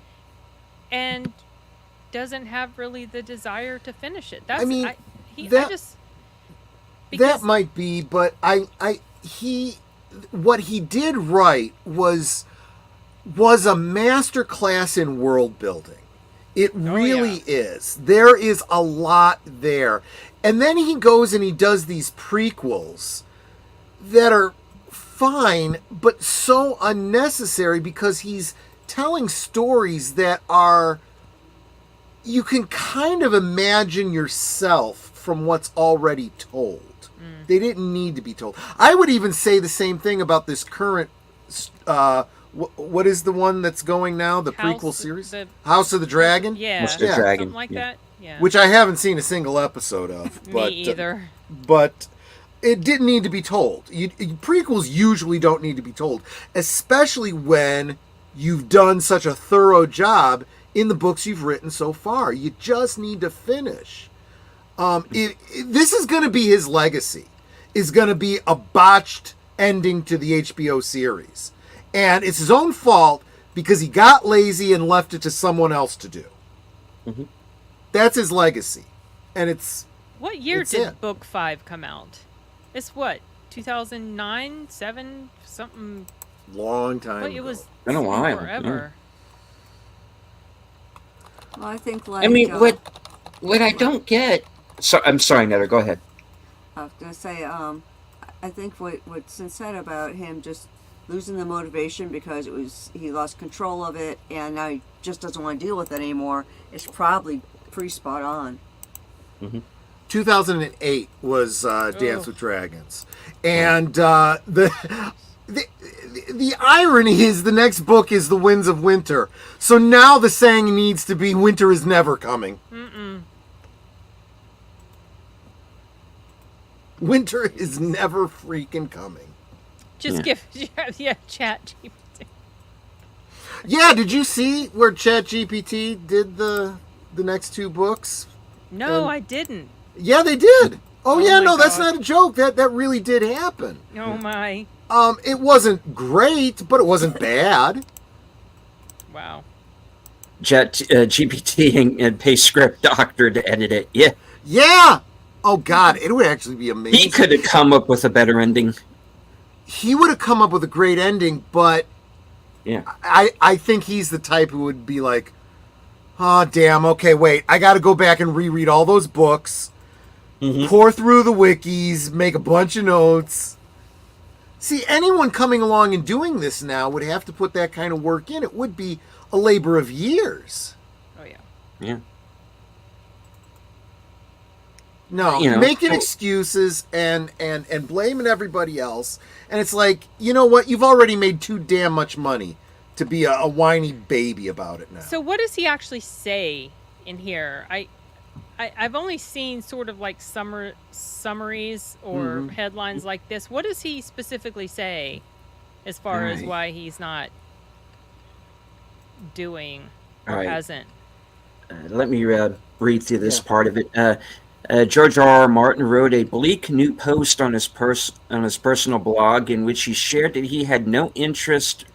and doesn't have really the desire to finish it. That's that might be, but what he did right was a master class in world building. It really is. There is a lot there. And then he goes and he does these prequels that are fine, but so unnecessary because he's telling stories that are, you can kind of imagine yourself from what's already told. They didn't need to be told. I would even say the same thing about this current, what is the one that's going now, the prequel series? House of the Dragon? Yeah. House of the Dragon. Something like that. Yeah. Which I haven't seen a single episode of. Me either. But it didn't need to be told. Prequels usually don't need to be told, especially when you've done such a thorough job in the books you've written so far. You just need to finish. This is going to be his legacy. Is going to be a botched ending to the HBO series. And it's his own fault because he got lazy and left it to someone else to do. Mm-hmm. That's his legacy. And it's... What year did Book 5 come out? It's what? 2009? 7? Something... Long time ago. It was been a while. Forever. Yeah. Well, I think like... I mean, what I don't get... So, I'm sorry, Nether, go ahead. I was going to say, I think what's been said about him just losing the motivation because he lost control of it and now he just doesn't want to deal with it anymore is probably pretty spot on. Mm-hmm. 2008 was Dance with Dragons. And the irony is the next book is The Winds of Winter. So now the saying needs to be winter is never coming. Mm-mm. Winter is never freaking coming. Just give Chat GPT. Yeah, did you see where Chat GPT did the next two books? No, I didn't. Yeah, they did. Oh yeah, no, God. that's not a joke. That really did happen. Oh my. It wasn't great, but it wasn't bad. Wow. GPT and pay script doctor to edit it. Yeah, Yeah. Oh God, it would actually be amazing. he could have come up with a better ending. He would have come up with a great ending, but Yeah. I think he's the type who would be like, oh damn, okay, wait, I got to go back and reread all those books, pour through the wikis, make a bunch of notes. See, anyone coming along and doing this now would have to put that kind of work in. It would be a labor of years. Oh yeah. Yeah. No, You know, making excuses and blaming everybody else. And it's like, you know what? You've already made too damn much money to be a whiny baby about it now. So what does he actually say in here? I've only seen sort of like summaries or headlines like this. What does he specifically say as far as Right. why he's not doing or All right. hasn't? Let me read through this part of it. George R. R. Martin wrote a bleak new post on his personal blog in which he shared that he had no interest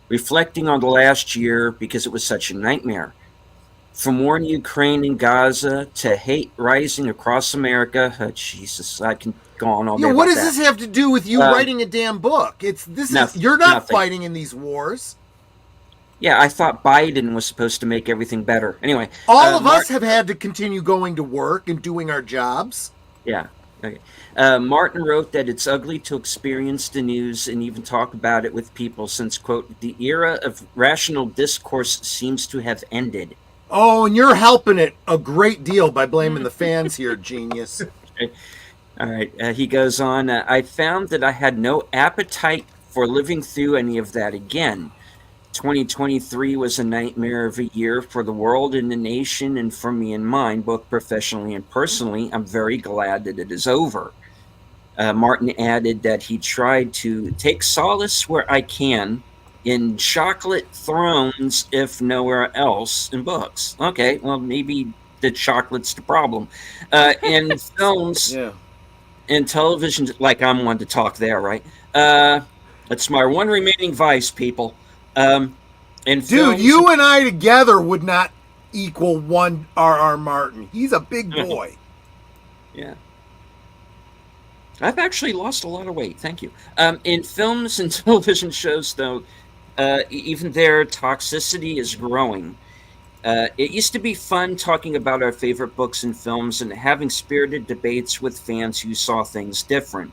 reflecting on the last year because it was such a nightmare. From war in Ukraine and Gaza to hate rising across America, Jesus, I can go on all day. Yeah, what about does that. this have to do with you writing a damn book? You're not nothing. fighting in these wars. Yeah, I thought Biden was supposed to make everything better. Anyway, All of us have had to continue going to work and doing our jobs. Yeah. Okay. Martin wrote that it's ugly to experience the news and even talk about it with people since, quote, the era of rational discourse seems to have ended. Oh, and you're helping it a great deal by blaming the fans here, genius. Okay. All right. He goes on, I found that I had no appetite for living through any of that again. 2023 was a nightmare of a year for the world and the nation and for me and mine, both professionally and personally. I'm very glad that it is over. Martin added that he tried to take solace where I can in chocolate thrones, if nowhere else, in books. Okay, well, maybe the chocolate's the problem. In films Yeah. and television, like I'm one to talk there, right? That's my one remaining vice, people. And Dude, films, you and I together would not equal one R.R. Martin. He's a big boy. Yeah. I've actually lost a lot of weight. Thank you. In films and television shows, though, even their toxicity is growing. It used to be fun talking about our favorite books and films and having spirited debates with fans who saw things different.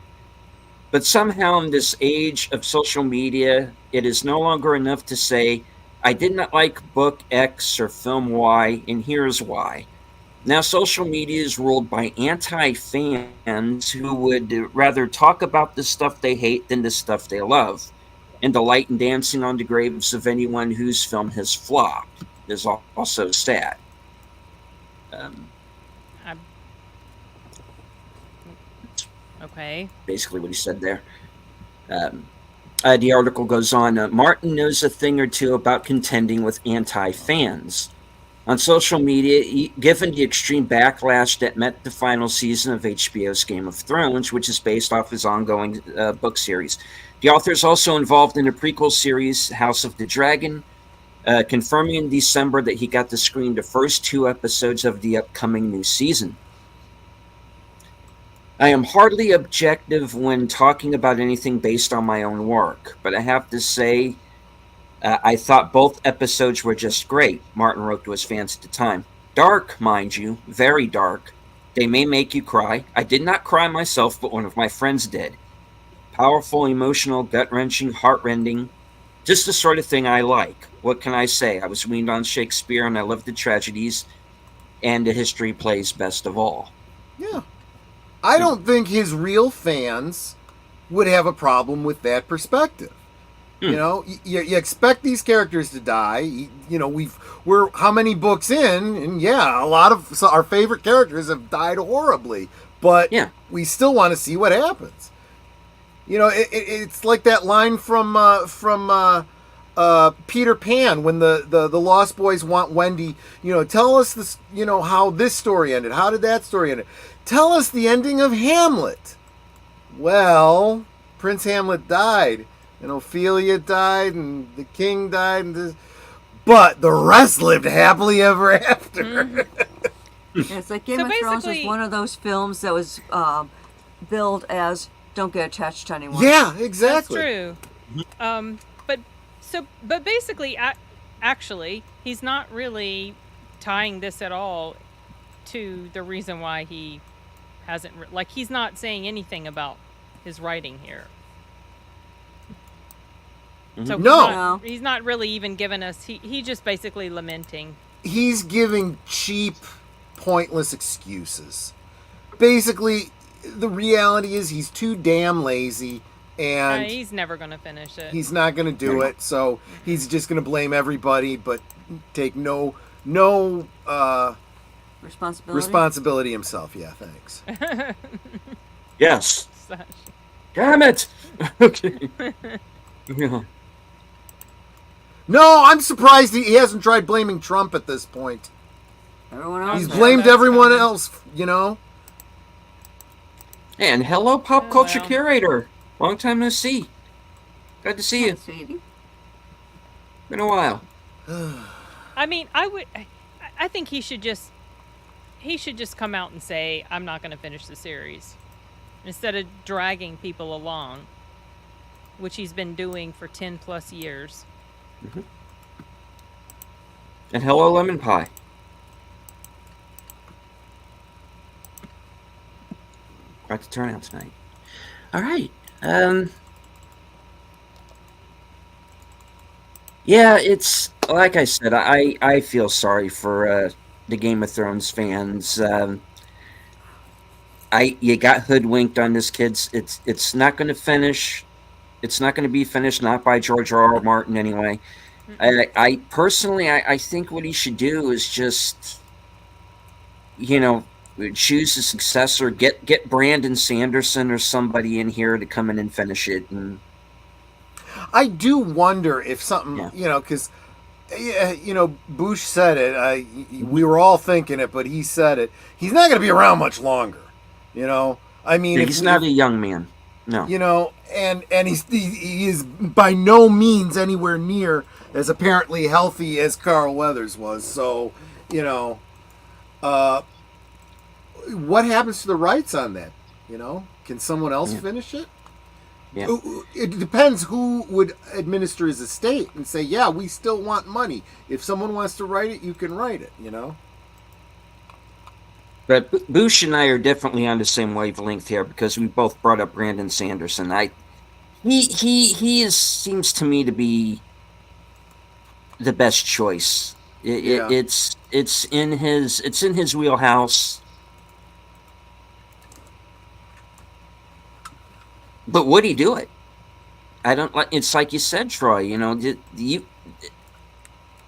But somehow in this age of social media, it is no longer enough to say, I did not like book X or film Y, and here's why. Now social media is ruled by anti-fans who would rather talk about the stuff they hate than the stuff they love, and delight in dancing on the graves of anyone whose film has flopped. Is also sad. Okay. Basically what he said there. The article goes on, Martin knows a thing or two about contending with anti-fans. On social media, given the extreme backlash that met the final season of HBO's Game of Thrones, which is based off his ongoing book series. The author is also involved in the prequel series House of the Dragon, confirming in December that he got to screen the first 2 episodes of the upcoming new season. I am hardly objective when talking about anything based on my own work, but I have to say I thought both episodes were just great, Martin wrote to his fans at the time. Dark, mind you, very dark. They may make you cry. I did not cry myself, but one of my friends did. Powerful, emotional, gut-wrenching, heart-rending. Just the sort of thing I like. What can I say? I was weaned on Shakespeare and I love the tragedies, and the history plays best of all. Yeah. I don't think his real fans would have a problem with that perspective. You know, you expect these characters to die. You know, we're how many books in, and yeah, a lot of our favorite characters have died horribly, but we still want to see what happens. You know, it's like that line from Peter Pan when the Lost Boys want Wendy. You know, tell us this. You know how this story ended. How did that story end? Tell us the ending of Hamlet. Well, Prince Hamlet died, and Ophelia died, and the king died, but the rest lived happily ever after. Mm-hmm. Yeah, it's like Game of Thrones is one of those films that was billed as "don't get attached to anyone." Yeah, exactly. That's true. But basically, actually, he's not really tying this at all to the reason why he hasn't. Like, he's not saying anything about his writing here. So No. he's not really even giving us. He's just basically lamenting. He's giving cheap, pointless excuses. Basically, the reality is he's too damn lazy, and He's never going to finish it. he's not going to do it. So he's just going to blame everybody, but take no responsibility himself. Yeah, thanks. Yes. Such. Damn it. Okay. Yeah. No, I'm surprised he hasn't tried blaming Trump at this point. Everyone else. He's Yeah, blamed that's everyone coming. else, you know? And hello, pop culture well. curator. Long time no see. Glad to see you. Sweetie. Been a while. I mean, I think he should just come out and say, I'm not going to finish the series, instead of dragging people along, which he's been doing for 10 plus years. And hello, lemon pie. Quite the turnout tonight. All right. Yeah, it's like I said. I feel sorry for the Game of Thrones fans. You got hoodwinked on this, kids. It's not going to finish. It's not going to be finished. Not by George R. R. Martin anyway. I personally, I think what he should do is just, choose a successor. Get Brandon Sanderson or somebody in here to come in and finish it. And I do wonder if something, because, Bush said it. We were all thinking it, but he said it. He's not going to be around much longer, I mean, he's not a young man. No. And he is by no means anywhere near as apparently healthy as Carl Weathers was. So, what happens to the rights on that? Can someone else finish it? Yeah. It depends who would administer his estate and say, yeah, we still want money. If someone wants to write it, you can write it, But Bush and I are definitely on the same wavelength here because we both brought up Brandon Sanderson. He seems to me to be the best choice. It's in his wheelhouse. But would he do it? I don't like. It's like you said, Troy.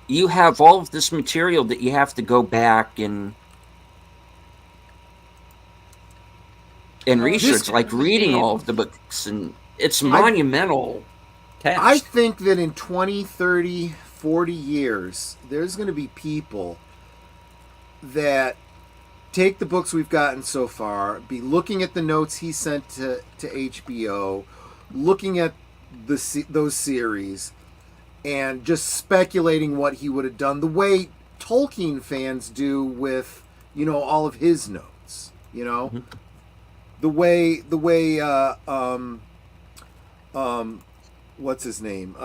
You have all of this material that you have to go back and research, like reading all of the books, and it's monumental task. I think that in 20, 30, 40 years, there's going to be people that take the books we've gotten so far, be looking at the notes he sent to HBO, looking at those series, and just speculating what he would have done, the way Tolkien fans do with, all of his notes, Mm-hmm. the way what's his name?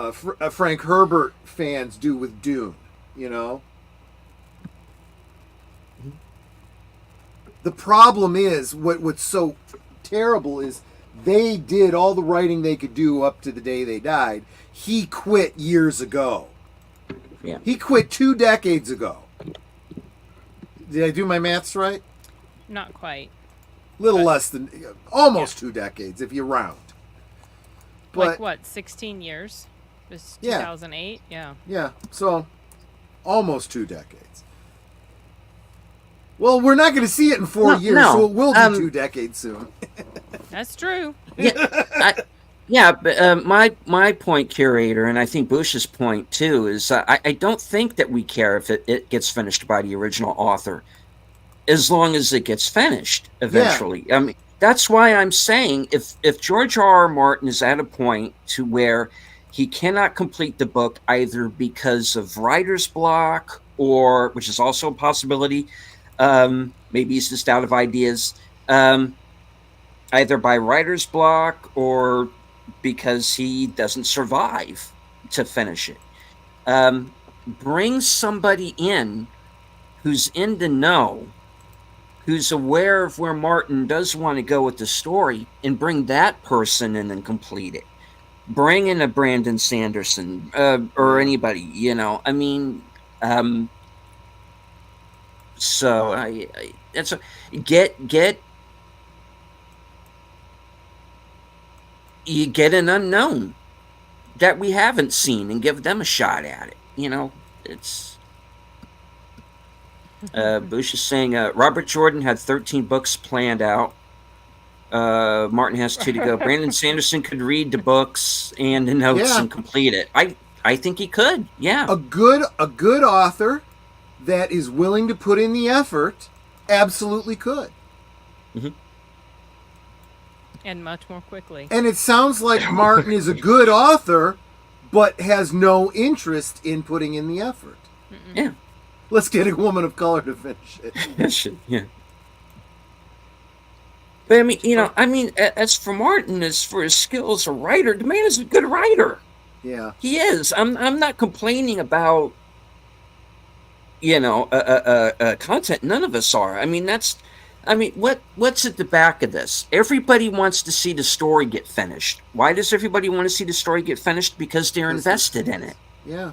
Frank Herbert fans do with Dune, The problem is, what's so terrible is they did all the writing they could do up to the day they died. He quit years ago. Yeah. He quit 2 decades ago. Did I do my maths right? Not quite. Little less than, almost 2 decades if you round. But, Like what, 16 years? This 2008? Yeah. Yeah, so almost 2 decades. Well, we're not going to see it in 4 years, so it will be 2 decades soon. That's true. But my point, curator, and I think Bush's point too, is I don't think that we care if it gets finished by the original author, as long as it gets finished eventually. Yeah. I mean, that's why I'm saying if George R. R. Martin is at a point to where he cannot complete the book either because of writer's block or, which is also a possibility, maybe he's just out of ideas, either by writer's block or because he doesn't survive to finish it. Bring somebody in who's in the know, who's aware of where Martin does want to go with the story, and bring that person in and complete it. Bring in a Brandon Sanderson or anybody, you know. I mean, so I that's a, get you get an unknown that we haven't seen and give them a shot at it. You know, it's. Bush is saying Robert Jordan had 13 books planned out. Martin has 2 to go. Brandon Sanderson could read the books and the notes and complete it. I think he could. Yeah. A good author that is willing to put in the effort absolutely could. Mm-hmm. And much more quickly. And it sounds like Martin is a good author, but has no interest in putting in the effort. Mm-mm. Yeah. Let's get a woman of color to finish it. Yeah. But I mean, you know, as for Martin, as for his skill as a writer, the man is a good writer. Yeah. He is. I'm not complaining about, you know, content. None of us are. I mean, what's at the back of this? Everybody wants to see the story get finished. Why does everybody want to see the story get finished? Because they're invested in it. Yeah.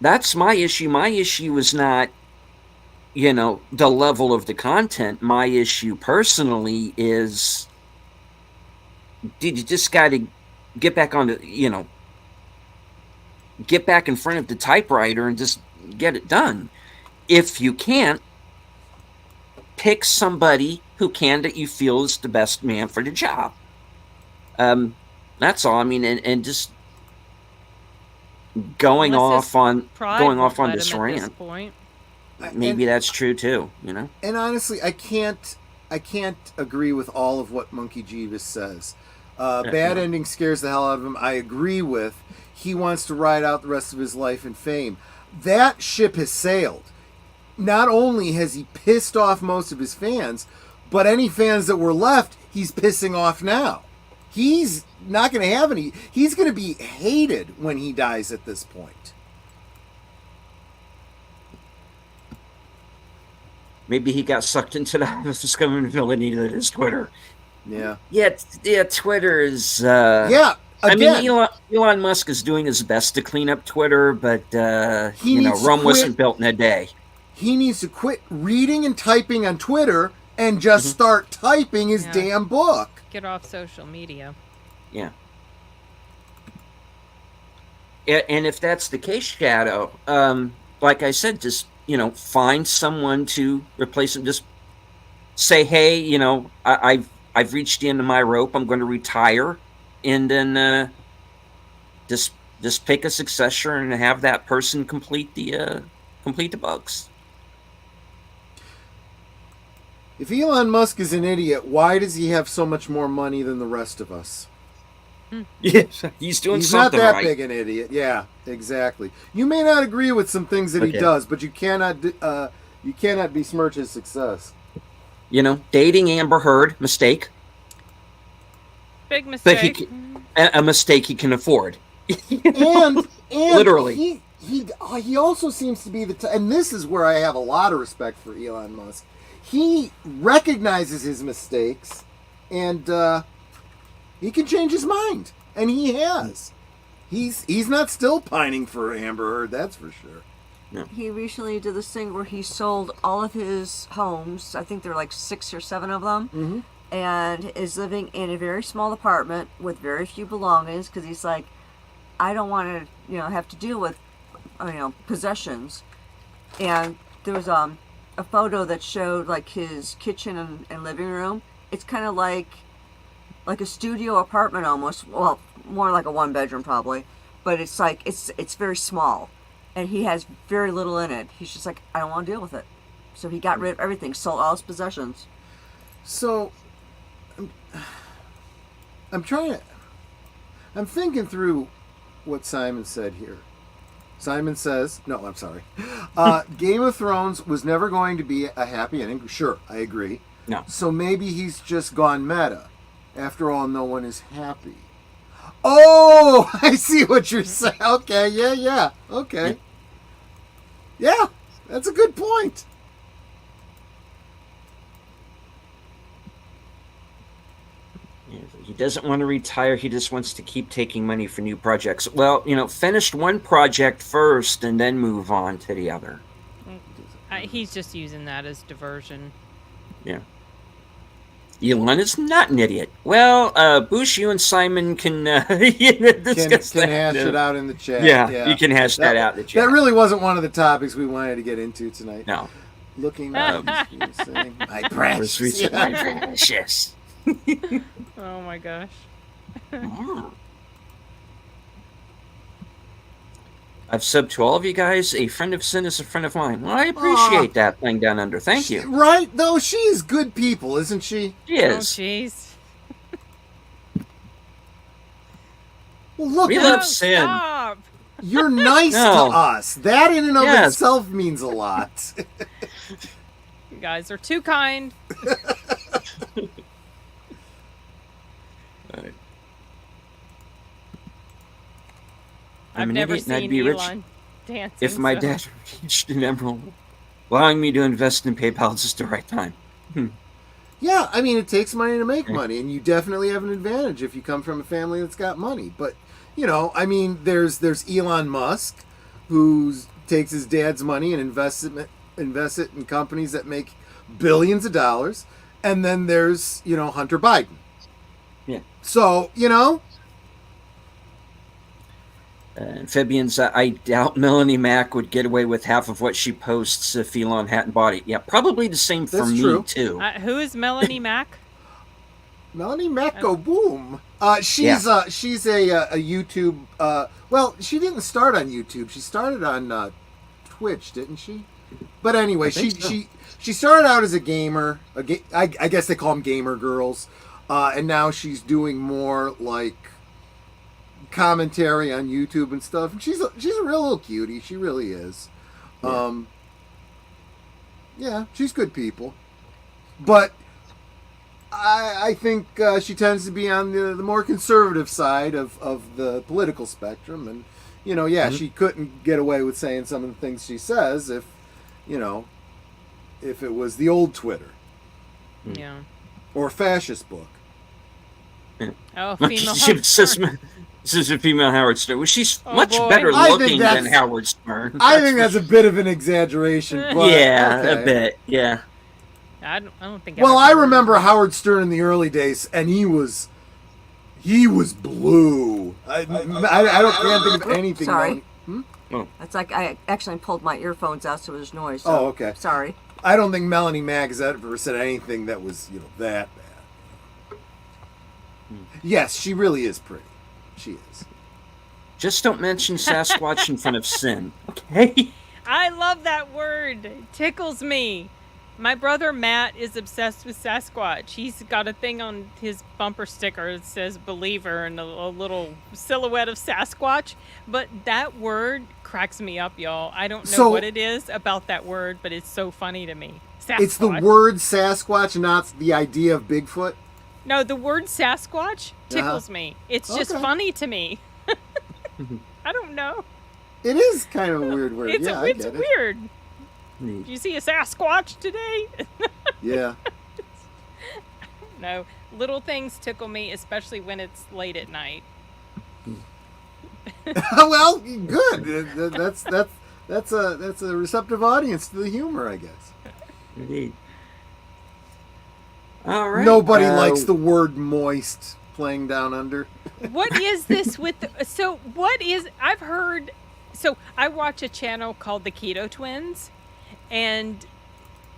That's my issue. My issue is not, you know, the level of the content. My issue personally is, dude, you just got to get back on the, you know, get back in front of the typewriter and just get it done. If you can't, pick somebody who can that you feel is the best man for the job. That's all. I mean, and just going off on this rant. Maybe that's true too, you know. And honestly, I can't agree with all of what Monkey Jeeves says. Bad ending scares the hell out of him. I agree with. He wants to ride out the rest of his life in fame. That ship has sailed. Not only has he pissed off most of his fans, but any fans that were left, he's pissing off now. He's not going to have any. He's going to be hated when he dies at this point. Maybe he got sucked into the discoverability that is Twitter. Yeah. Yeah. Twitter is. Yeah. Again, I mean, Elon Musk is doing his best to clean up Twitter, but you know, Rome wasn't built in a day. He needs to quit reading and typing on Twitter and just start typing his damn book. Get off social media. Yeah. And if that's the case, Shadow, like I said, just, you know, find someone to replace him. Just say, hey, you know, I've reached the end of my rope. I'm going to retire, and then just pick a successor and have that person complete the books. If Elon Musk is an idiot, why does he have so much more money than the rest of us? Yes, he's doing something right. He's not that big an idiot. Yeah, exactly. You may not agree with some things that he does, but you cannot besmirch his success. You know, dating Amber Heard, mistake. Big mistake. But a mistake he can afford. and literally, he also seems to be and this is where I have a lot of respect for Elon Musk. He recognizes his mistakes, and he can change his mind, and he has. He's not still pining for Amber Heard, that's for sure. No. He recently did this thing where he sold all of his homes. I think there are like 6 or 7 of them, and is living in a very small apartment with very few belongings because he's like, I don't want to, have to deal with, possessions. And there was a photo that showed like his kitchen and living room. It's kind of like a studio apartment almost. Well, more like a 1-bedroom probably, but it's like it's very small, and he has very little in it. He's just like, I don't want to deal with it. So he got rid of everything, sold all his possessions. So, I'm thinking through what Simon said here. Simon says, no, I'm sorry. Game of Thrones was never going to be a happy ending. Sure, I agree. No. So maybe he's just gone meta. After all, no one is happy. Oh, I see what you're saying. Okay, yeah. Okay. Yeah, that's a good point. He doesn't want to retire. He just wants to keep taking money for new projects. Well, finished one project first and then move on to the other. He's just using that as diversion. Yeah. Elon is not an idiot. Well, Bush, you and Simon can discuss Can that. hash it out in the chat. Yeah, you can hash that out in the chat. That really wasn't one of the topics we wanted to get into tonight. No. Looking up, saying, my precious. Yeah. My precious. Oh my gosh. I've subbed to all of you guys. A friend of sin is a friend of mine. Well, I appreciate that playing down under. Thank you. Right? Though she's good people, isn't she? She Oh is. jeez. Well, look, We love sin. Stop. you're nice No. to us. That in and of Yes. itself means a lot. You guys are too kind. I've I'm an never idiot and I'd seen be rich Elon dancing. if my so- dad reached an emerald, allowing me to invest in PayPal just the right time. Yeah, I mean, it takes money to make money, and you definitely have an advantage if you come from a family that's got money. But, I mean, there's Elon Musk, who takes his dad's money and invests it in companies that make billions of dollars, and then there's, Hunter Biden. Yeah. So, Fabian's, I doubt Melanie Mack would get away with half of what she posts if Elon hadn't bought it. Yeah, probably the same for That's me, true. too. Who is Melanie Mack? Melanie Mack go boom. She's a YouTube. Well, she didn't start on YouTube. She started on Twitch, didn't she? But anyway, she started out as a gamer. I guess they call them gamer girls, and now she's doing more like commentary on YouTube and stuff. And she's a real little cutie. She really is. Yeah, she's good people, but I think she tends to be on the more conservative side of the political spectrum, and she couldn't get away with saying some of the things she says if it was the old Twitter Yeah. or fascist book. Oh, female. This is a female Howard Stern. Well, she's Oh, much boy. better I think looking than that's- Howard Stern. I think that's a bit of an exaggeration, but yeah, okay. a bit. Yeah. I don't think. Well, I've I ever- remember Howard Stern in the early days, and he was blue. I can't think of anything. Sorry. Melanie- It's like I actually pulled my earphones out so there's noise. So Oh, okay. Sorry. I don't think Melanie Mack has ever said anything that was that bad. Yes, she really is pretty. She is. Just don't mention Sasquatch in front of sin, okay? I love that word. It tickles me. My brother Matt is obsessed with Sasquatch. He's got a thing on his bumper sticker that says believer and a little silhouette of Sasquatch. But that word cracks me up, y'all. I don't know So- what it is about that word, but it's so funny to me. Sasquatch. It's the word Sasquatch, not the idea of Bigfoot. No, the word Sasquatch tickles me. It's just Okay. funny to me. I don't know. It is kind of a weird word. It's, yeah, I it's get it. weird. Did you see a Sasquatch today? Yeah. No, little things tickle me, especially when it's late at night. Well, good. That's a receptive audience to the humor, I guess. Indeed. All right. Nobody likes the word moist playing down under. What is this with I've heard, so I watch a channel called the Keto Twins, and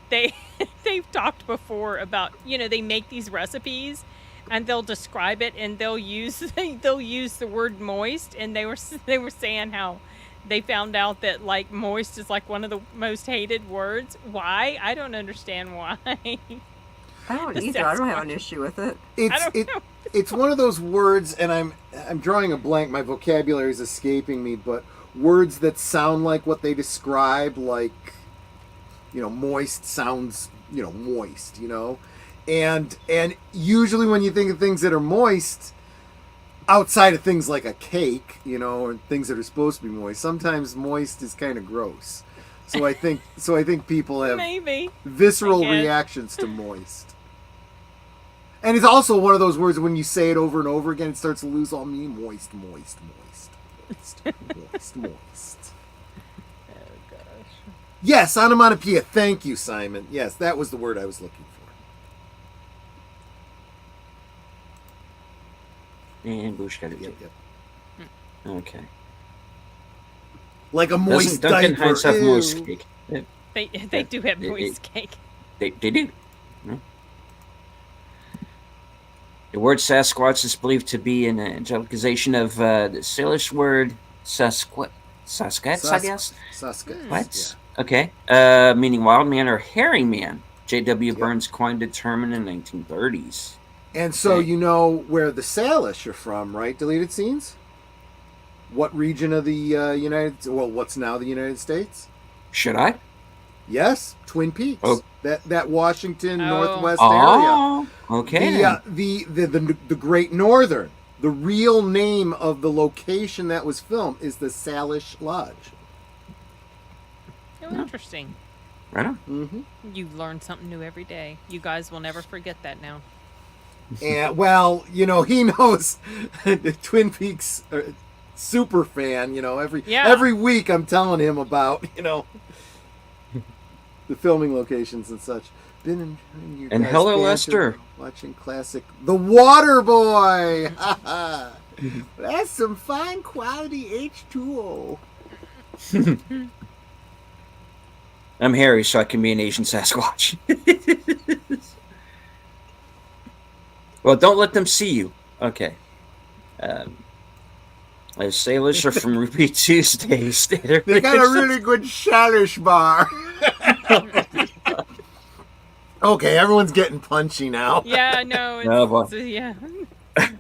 they've talked before about, they make these recipes and they'll describe it and they'll use the word moist, and they were saying how they found out that like moist is like one of the most hated words. Why? I don't understand why. I don't The either. I don't have an Sasquatch. issue with it. It's don't it, know. it's one of those words, and I'm drawing a blank. My vocabulary is escaping me, but words that sound like what they describe, like moist sounds moist, and usually when you think of things that are moist, outside of things like a cake, or things that are supposed to be moist, sometimes moist is kind of gross. So I think people have Maybe. visceral I guess. reactions to moist. And it's also one of those words when you say it over and over again, it starts to lose all meaning. Moist, moist, moist, moist, moist, moist. Oh gosh. Yes, onomatopoeia. Thank you, Simon. Yes, that was the word I was looking for. And Bush got it. Yep, yep. Okay. Like a moist Doesn't Duncan diaper. Hines have Ew. moist cake? They do have moist cake. They do. No? The word Sasquatch is believed to be an angelicization of the Salish word Sasquatch, I guess. Sasquatch. What? Okay. Meaning wild man or hairy man. J.W. Yep. Burns coined the term in the 1930s. And so Okay. you know where the Salish are from, right? Deleted scenes? What region of the what's now the United States? Should I? Yes, Twin Peaks. Oh. That Washington Oh. Northwest area. Oh, okay. The Great Northern. The real name of the location that was filmed is the Salish Lodge. Oh, interesting. Right on. Mm-hmm. You learn something new every day. You guys will never forget that now. And well, he knows the Twin Peaks super fan. Every week I'm telling him about the filming locations and such. Been in your And guys' hello, banter, Lester. watching classic The Water Boy. That's some fine quality H2O. I'm hairy, so I can be an Asian Sasquatch. Well, don't let them see you. Okay. Salish are from Ruby Tuesdays. They got a really good Salish bar. Okay, everyone's getting punchy now. Yeah, no, it's, Oh, boy. yeah.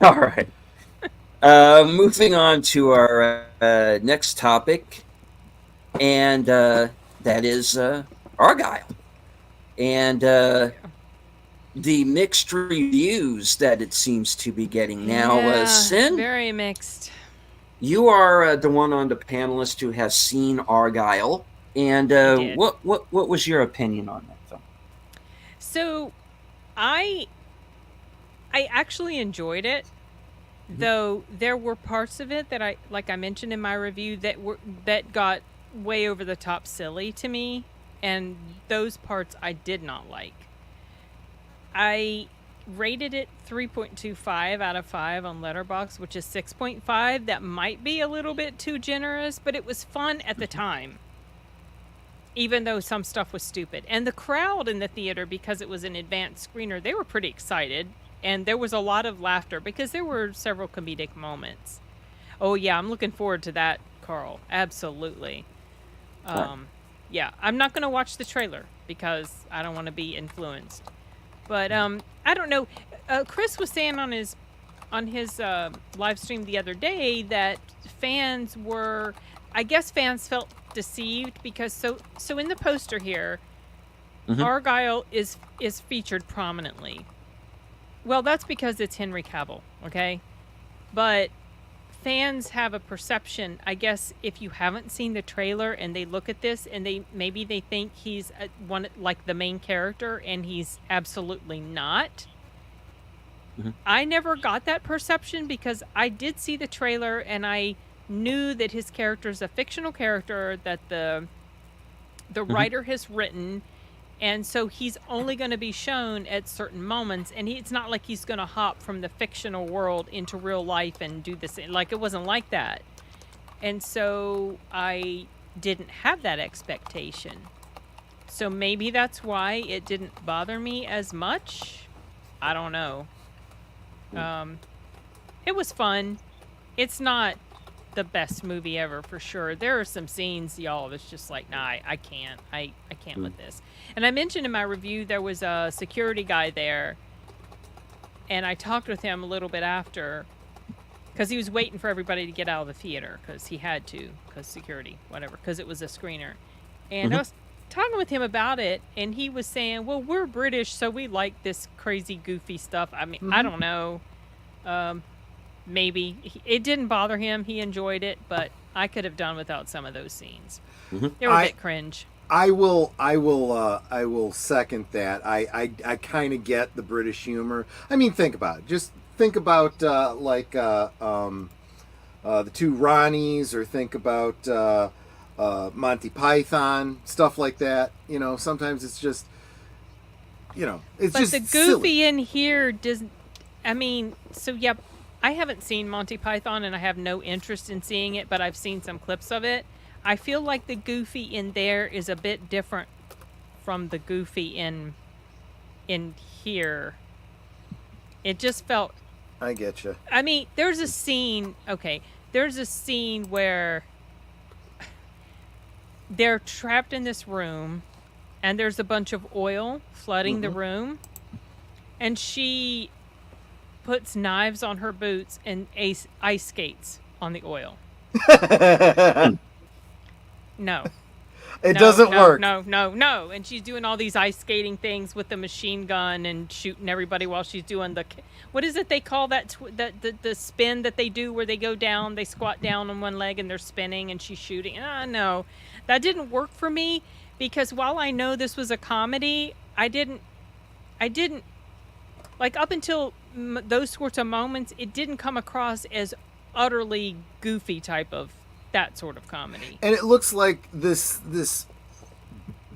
All right. Moving on to our next topic, and that is Argyle. And the mixed reviews that it seems to be getting now. Yeah, Sin, very mixed. you are the one on the panelist who has seen Argyle, and did. what was your opinion on that film? So, I actually enjoyed it, though there were parts of it that I mentioned in my review that got way over the top silly to me, and those parts I did not like. I rated it 3.25 out of 5 on Letterboxd, which is 6.5. That might be a little bit too generous, but it was fun at the time, even though some stuff was stupid. And the crowd in the theater, because it was an advanced screener, they were pretty excited, and there was a lot of laughter because there were several comedic moments. Oh yeah, I'm looking forward to that, Carl. Absolutely. Yeah, I'm not going to watch the trailer because I don't want to be influenced. But I don't know. Chris was saying on his live stream the other day that fans felt deceived because so in the poster here, Argyle is featured prominently. Well, that's because it's Henry Cavill, okay? But fans have a perception, I guess, if you haven't seen the trailer and they look at this and they think he's one like the main character, and he's absolutely not. I never got that perception because I did see the trailer and I knew that his character is a fictional character that the writer has written, and so he's only going to be shown at certain moments, and it's not like he's going to hop from the fictional world into real life and do this. Like, it wasn't like that. And so I didn't have that expectation. So maybe that's why it didn't bother me as much. I don't know. It was fun. It's not the best movie ever for sure. There are some scenes, y'all, that's just like, nah, I can't. I can't with this. And I mentioned in my review there was a security guy there, and I talked with him a little bit after, because he was waiting for everybody to get out of the theater, because he had to, because security, whatever, because it was a screener. And I was talking with him about it, and he was saying, well, we're British, so we like this crazy, goofy stuff. I mean, I don't know. Maybe. It didn't bother him. He enjoyed it, but I could have done without some of those scenes. They were a bit cringe. I will second that. I kind of get the British humor. I mean, think about it. Just think about the two Ronnies, or think about Monty Python, stuff like that. You know, sometimes it's just, you know, it's but just the goofy silly. in here doesn't. I mean, so yeah, I haven't seen Monty Python, and I have no interest in seeing it, but I've seen some clips of it. I feel like the goofy in there is a bit different from the goofy in here. It just felt. I get you. I mean, there's a scene. Okay, there's a scene where they're trapped in this room, and there's a bunch of oil flooding the room, and she puts knives on her boots and ice skates on the oil. No. It doesn't work. No. And she's doing all these ice skating things with the machine gun and shooting everybody while she's doing the... What is it they call that? The spin that they do where they go down, they squat down on one leg and they're spinning and she's shooting. No. That didn't work for me because while I know this was a comedy, I didn't... Like, up until those sorts of moments, it didn't come across as utterly goofy type of that sort of comedy. And it looks like this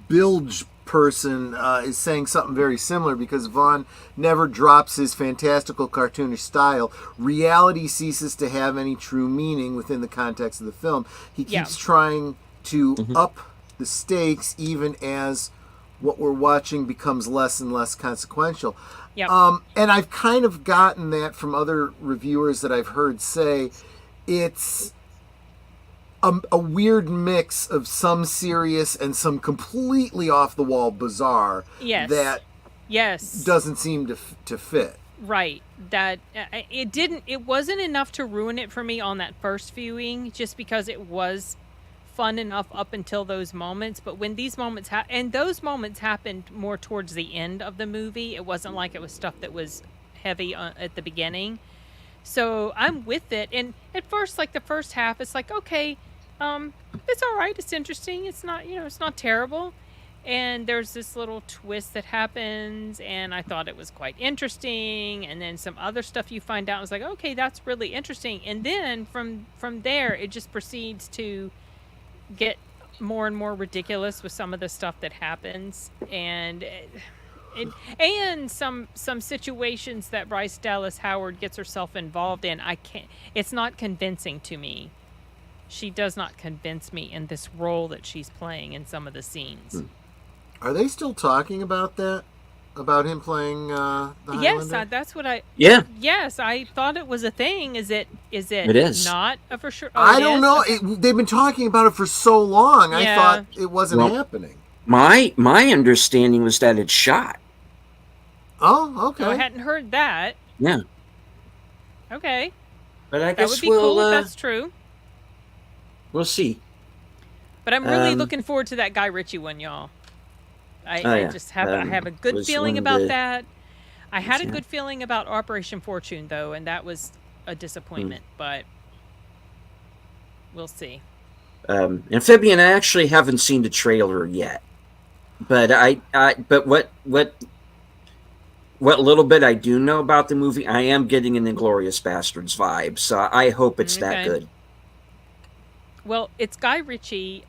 bilge person is saying something very similar, because Vaughn never drops his fantastical cartoonish style. Reality ceases to have any true meaning within the context of the film. He keeps trying to up the stakes even as what we're watching becomes less and less consequential. Yep. And I've kind of gotten that from other reviewers that I've heard say it's a weird mix of some serious and some completely off-the-wall bizarre that doesn't seem to fit. Right. That it wasn't enough to ruin it for me on that first viewing, just because it was fun enough up until those moments. But when these moments and those moments happened more towards the end of the movie, it wasn't like it was stuff that was heavy at the beginning. So I'm with it. And at first, like the first half, it's like, okay, it's all right. It's interesting. It's not, it's not terrible. And there's this little twist that happens, and I thought it was quite interesting. And then some other stuff you find out, I was like, okay, that's really interesting. And then from there, it just proceeds to get more and more ridiculous with some of the stuff that happens, and some situations that Bryce Dallas Howard gets herself involved in. It's not convincing to me. She does not convince me in this role that she's playing in some of the scenes. Are they still talking about that? About him playing the Highlander? Yes, that's what I... Yeah. Yes, I thought it was a thing. Is it It is. not a for sure? Oh, I don't know. Okay. They've been talking about it for so long. I thought it wasn't happening. My understanding was that it's shot. Oh, okay. No, I hadn't heard that. Yeah. Okay. But I That guess would be cool if that's true. We'll see. But I'm really looking forward to that Guy Ritchie one, y'all. I just have I have a good feeling about that. I had a good feeling about Operation Fortune, though, and that was a disappointment. But we'll see. Amphibian, I actually haven't seen the trailer yet, but but what little bit I do know about the movie, I am getting an Inglourious Bastards vibe. So I hope it's that good. Well, it's Guy Ritchie.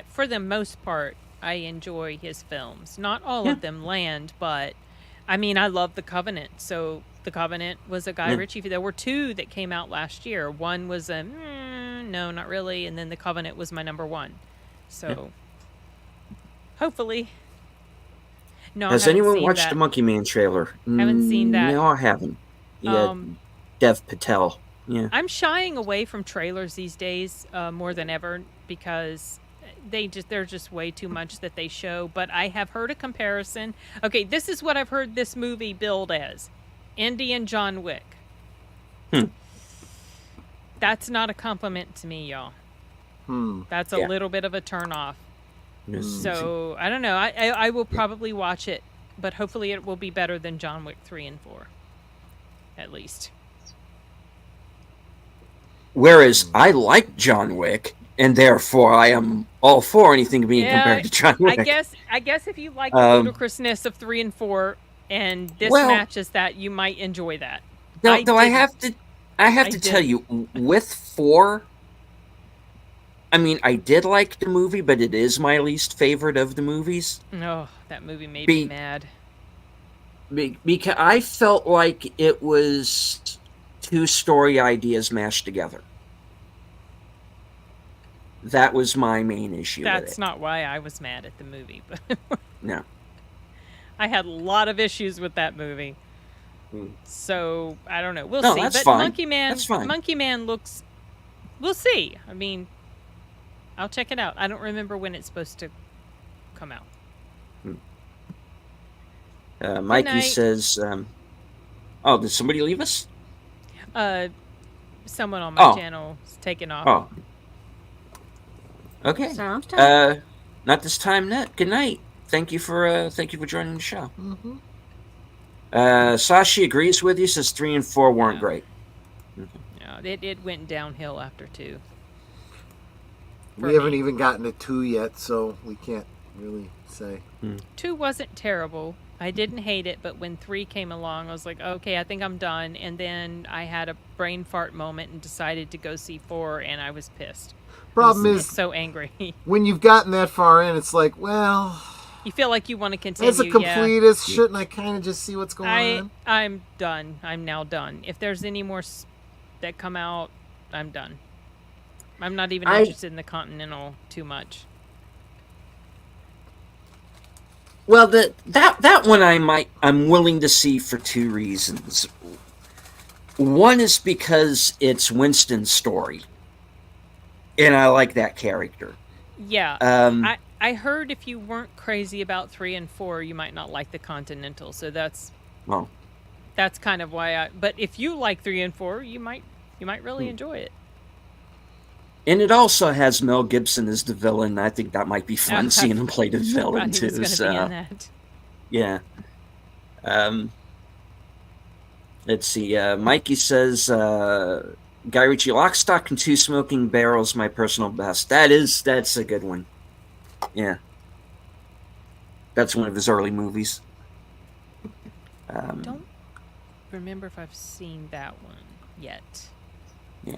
For the most part, I enjoy his films. Not all of them land, but I mean, I love The Covenant. So The Covenant was a Guy Ritchie. There were two that came out last year. One was a no, not really, and then The Covenant was my number one. So hopefully. No, Has anyone watched the Monkey Man trailer? Haven't seen that. No, I haven't. Yeah, Dev Patel. Yeah. I'm shying away from trailers these days more than ever because there's just way too much that they show. But I have heard a comparison. Okay, this is what I've heard this movie billed as: Indy and John Wick. Hmm. That's not a compliment to me, y'all. That's a Yeah. little bit of a turn off. Yes. So I don't know. I will probably watch it, but hopefully it will be better than John Wick 3 and 4, at least. Whereas I like John Wick, and therefore I am all for anything being compared to John Wick. I guess if you like the ludicrousness of 3 and 4, and this matches that, you might enjoy that. Though I have to tell you, with 4, I mean, I did like the movie, but it is my least favorite of the movies. Oh, that movie made me mad. Because I felt like it was 2 story ideas mashed together. That was my main issue with it. That's not why I was mad at the movie, but no. I had a lot of issues with that movie. So I don't know. We'll see. That's but fine. Monkey Man looks. We'll see. I mean, I'll check it out. I don't remember when it's supposed to come out. Mikey says, "Oh, did somebody leave us?" Someone on my channel is taking off. Oh. Okay. Sounds time. Not this time. Net. Good night. Thank you for joining the show. Sashi agrees with you. Says 3 and 4 weren't great. Yeah, it went downhill after 2. We haven't even gotten to 2 yet, so we can't really say. 2 wasn't terrible. I didn't hate it, but when 3 came along, I was like, okay, I think I'm done. And then I had a brain fart moment and decided to go see 4, and I was pissed. Problem I is, was so angry. When you've gotten that far in, it's like, well, you feel like you want to continue. as a completist, shouldn't I kind of just see what's going on? I'm done. I'm now done. If there's any more that come out, I'm done. I'm not even interested in the Continental too much. Well, that one I'm willing to see for 2 reasons. One is because it's Winston's story, and I like that character. Yeah. I heard if you weren't crazy about 3 and 4, you might not like the Continental. So that's kind of why But if you like 3 and 4, you might really enjoy it. And it also has Mel Gibson as the villain. I think that might be fun seeing him play the villain too. He was gonna be in that. Yeah. Let's see. Mikey says, Guy Ritchie, Lock, Stock, and 2 Smoking Barrels, my personal best. That's a good one. Yeah. That's one of his early movies. Don't remember if I've seen that one yet. Yeah.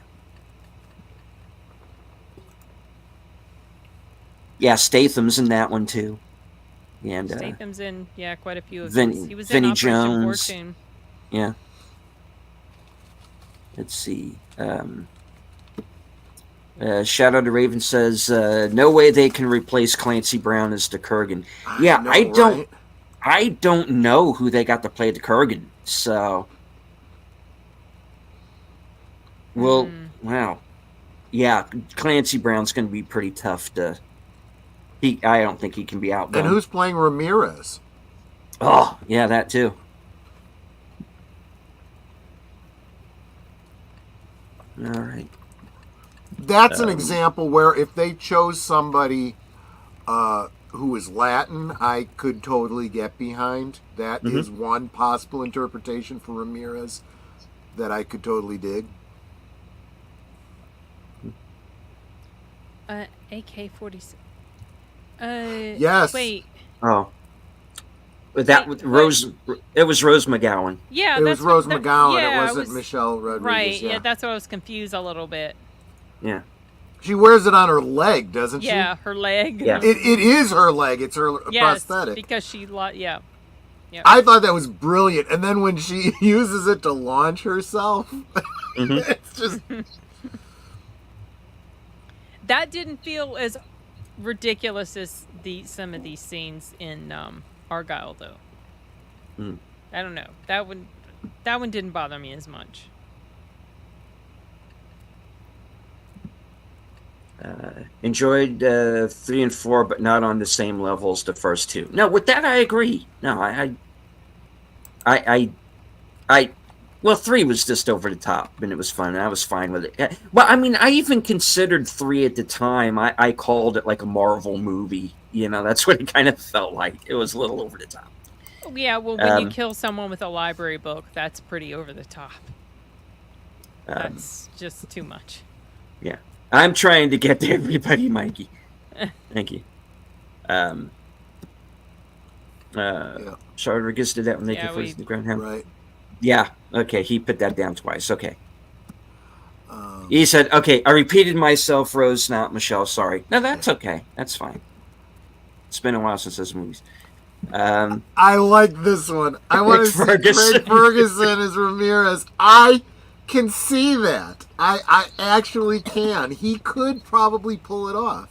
Yeah, Statham's in that one too. And Statham's in quite a few of Vinny, these. He was Vinny in Operation Jones. Fortune. Yeah. Let's see. Shadow the Raven says, no way they can replace Clancy Brown as the Kurgan. I don't know who they got to play the Kurgan. So, well, wow. Yeah, Clancy Brown's going to be pretty tough to... I don't think he can be outdone. And who's playing Ramirez? Oh, yeah, that too. All right. That's an example where if they chose somebody who is Latin, I could totally get behind. That is one possible interpretation for Ramirez that I could totally dig. AK-47. Yes. Wait. Oh. Rose. It was Rose McGowan. Yeah, it was Rose McGowan. Yeah, it wasn't Michelle Rodriguez. Right. Yeah. That's why I was confused a little bit. Yeah. She wears it on her leg, doesn't she? Yeah, her leg. Yeah. It is her leg. It's her prosthetic. Because she, yeah. I thought that was brilliant. And then when she uses it to launch herself, it's just... That didn't feel as ridiculous as some of these scenes in Argyle, though. I don't know. That one didn't bother me as much. Enjoyed 3 and 4, but not on the same level as the first two. No, with that I agree. No, I well, 3 was just over the top, and it was fun. And I was fine with it. Well, I mean, I even considered 3 at the time. I called it like a Marvel movie. That's what it kind of felt like. It was a little over the top. Yeah, well, when you kill someone with a library book, that's pretty over the top. That's just too much. Yeah. I'm trying to get to everybody, Mikey. Thank you. Rodriguez did that when they confused the ground hound. Right. Yeah. Okay. He put that down twice. Okay. He said, "Okay, I repeated myself, Rose, not Michelle. Sorry." No, that's okay. That's fine. It's been a while since those movies. I like this one. I want to see Craig Ferguson as Ramirez. I can see that. I actually can. He could probably pull it off.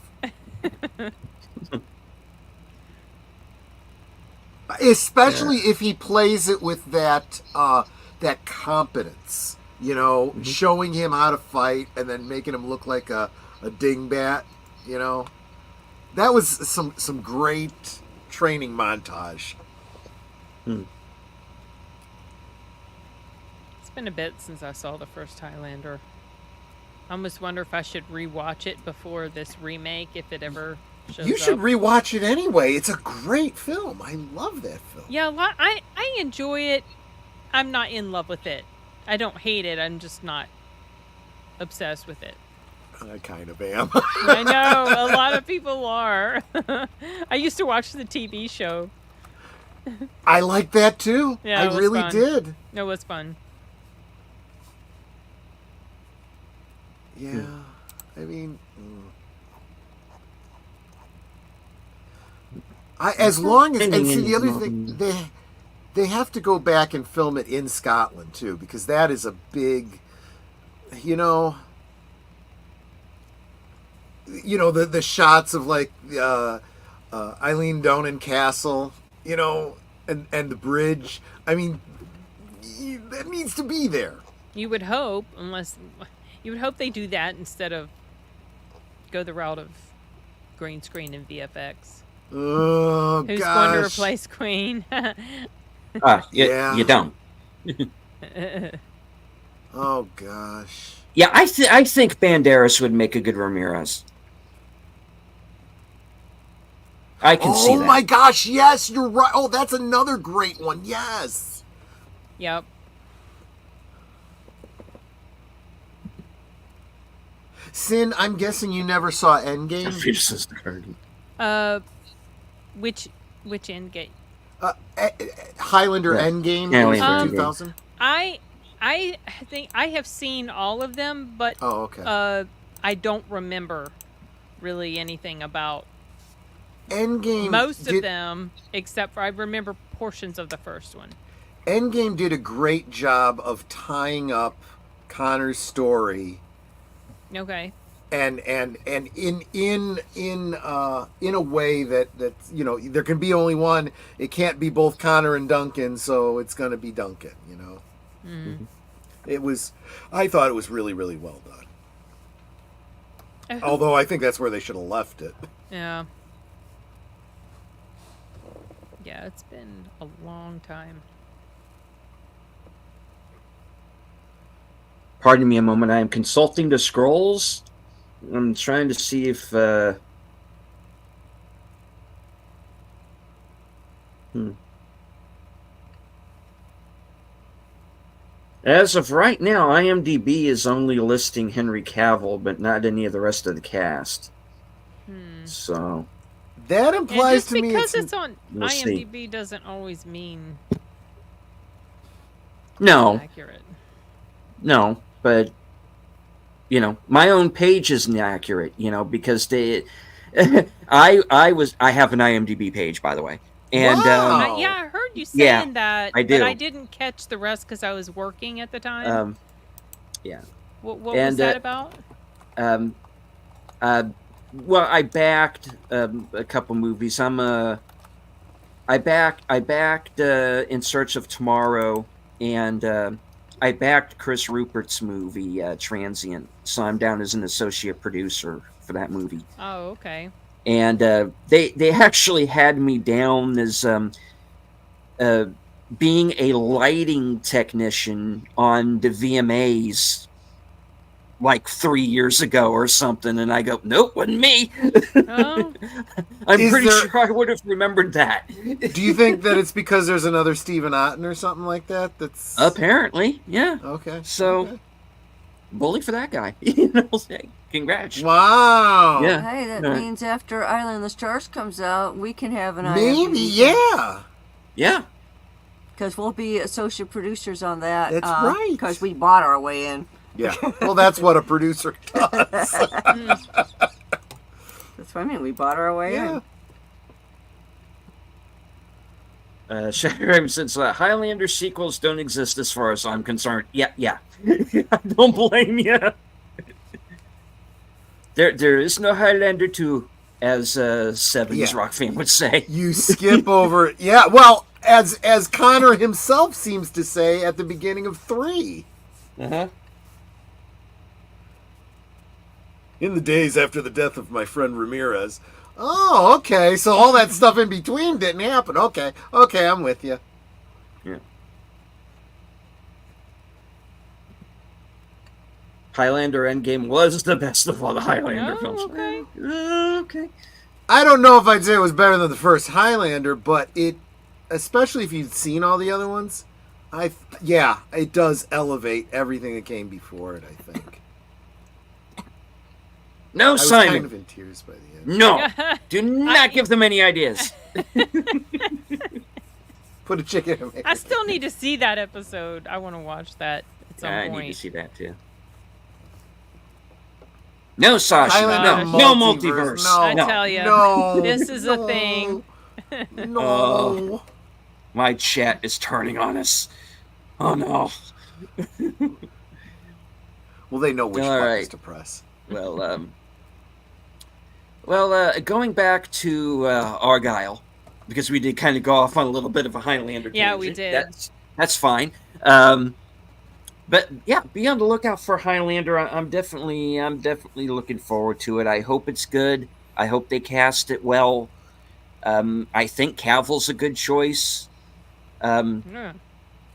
Especially if he plays it with that competence, showing him how to fight and then making him look like a dingbat, That was some great training montage. It's been a bit since I saw the first Highlander. I almost wonder if I should rewatch it before this remake, if it ever shows You should up. rewatch it anyway. It's a great film. I love that film. Yeah, I enjoy it. I'm not in love with it. I don't hate it. I'm just not obsessed with it. I kind of am. I know. A lot of people are. I used to watch the TV show. I like that too. Yeah, I really fun. did. It was fun. Yeah. I mean, as long as, and see, the other thing, they have to go back and film it in Scotland too, because that is a big, the shots of like Eileen Donan Castle, and the bridge. I mean, that needs to be there. You would hope, they do that instead of go the route of green screen and VFX. Oh, Who's gosh. going to replace Queen? You don't. Oh gosh. Yeah, I think Banderas would make a good Ramirez. I can see that. Oh my gosh, yes, you're right. Oh, that's another great one. Yes. Yep. Sin, I'm guessing you never saw Endgame. Which Endgame? Highlander Endgame. Highlander 2000. I think I have seen all of them, but I don't remember really anything about Endgame. Most of them, except for I remember portions of the first one. Endgame did a great job of tying up Connor's story. Okay. And in a way that there can be only one. It can't be both Connor and Duncan, so it's going to be Duncan. I thought it was really, really well done. Although I think that's where they should have left it. Yeah. Yeah, it's been a long time. Pardon me a moment. I am consulting the scrolls. I'm trying to see if... As of right now, IMDb is only listing Henry Cavill, but not any of the rest of the cast. So... That implies to me because it's on we'll IMDb see. doesn't always mean No. accurate. No, but my own page isn't accurate, because they I have an IMDb page, by the way. And Wow. Yeah, I heard you saying that, I do. but I didn't catch the rest because I was working at the time. Yeah. What was that about? Well, I backed a couple movies. I backed In Search of Tomorrow and I backed Chris Rupert's movie Transient, so I'm down as an associate producer for that movie. Oh, okay. And they actually had me down as uh, being a lighting technician on the VMAs like 3 years ago or something, and I go, nope, wasn't me. Oh, I'm Is pretty there- sure I would have remembered that. Do you think that it's because there's another Stephen Otten or something like that? That's Apparently, yeah. okay. So, okay. bully for that guy. You know, congrats. Wow. Yeah. Hey, that Right. means after Island of the Stars comes out, we can have an Maybe, yeah. Yeah. Because we'll be associate producers on that. That's right. Because we bought our way in. Yeah. Well, that's what a producer does. That's what I mean. We bought our way Yeah. in. Shatter says Highlander sequels don't exist as far as I'm concerned. Yeah. I don't blame you. There is no Highlander 2, as Sevens Yeah. Rock fan would say. You skip over. Yeah. Well, as Connor himself seems to say at the beginning of 3. Uh-huh. In the days after the death of my friend Ramirez. Oh, okay. So all that stuff in between didn't happen. Okay, I'm with you. Yeah. Highlander Endgame was the best of all the Highlander Oh, films. okay. Okay. I don't know if I'd say it was better than the first Highlander, but it, especially if you've seen all the other ones, it does elevate everything that came before it, I think. No, I was Simon. kind of in tears by the end. No. Do not give them any ideas. Put a chicken in I still need to see that episode. I want to watch that at some I point. need to see that too. No, Sasha. Highlander No multiverse. No, I tell ya, no, this is a thing. No. Oh. My chat is turning on us. Oh no. Well, they know which All buttons right. to press. Going back to Argyle, because we did kind of go off on a little bit of a Highlander tangent. Yeah, we did. That's fine. But yeah, be on the lookout for Highlander. I'm definitely looking forward to it. I hope it's good. I hope they cast it well. I think Cavill's a good choice. Yeah.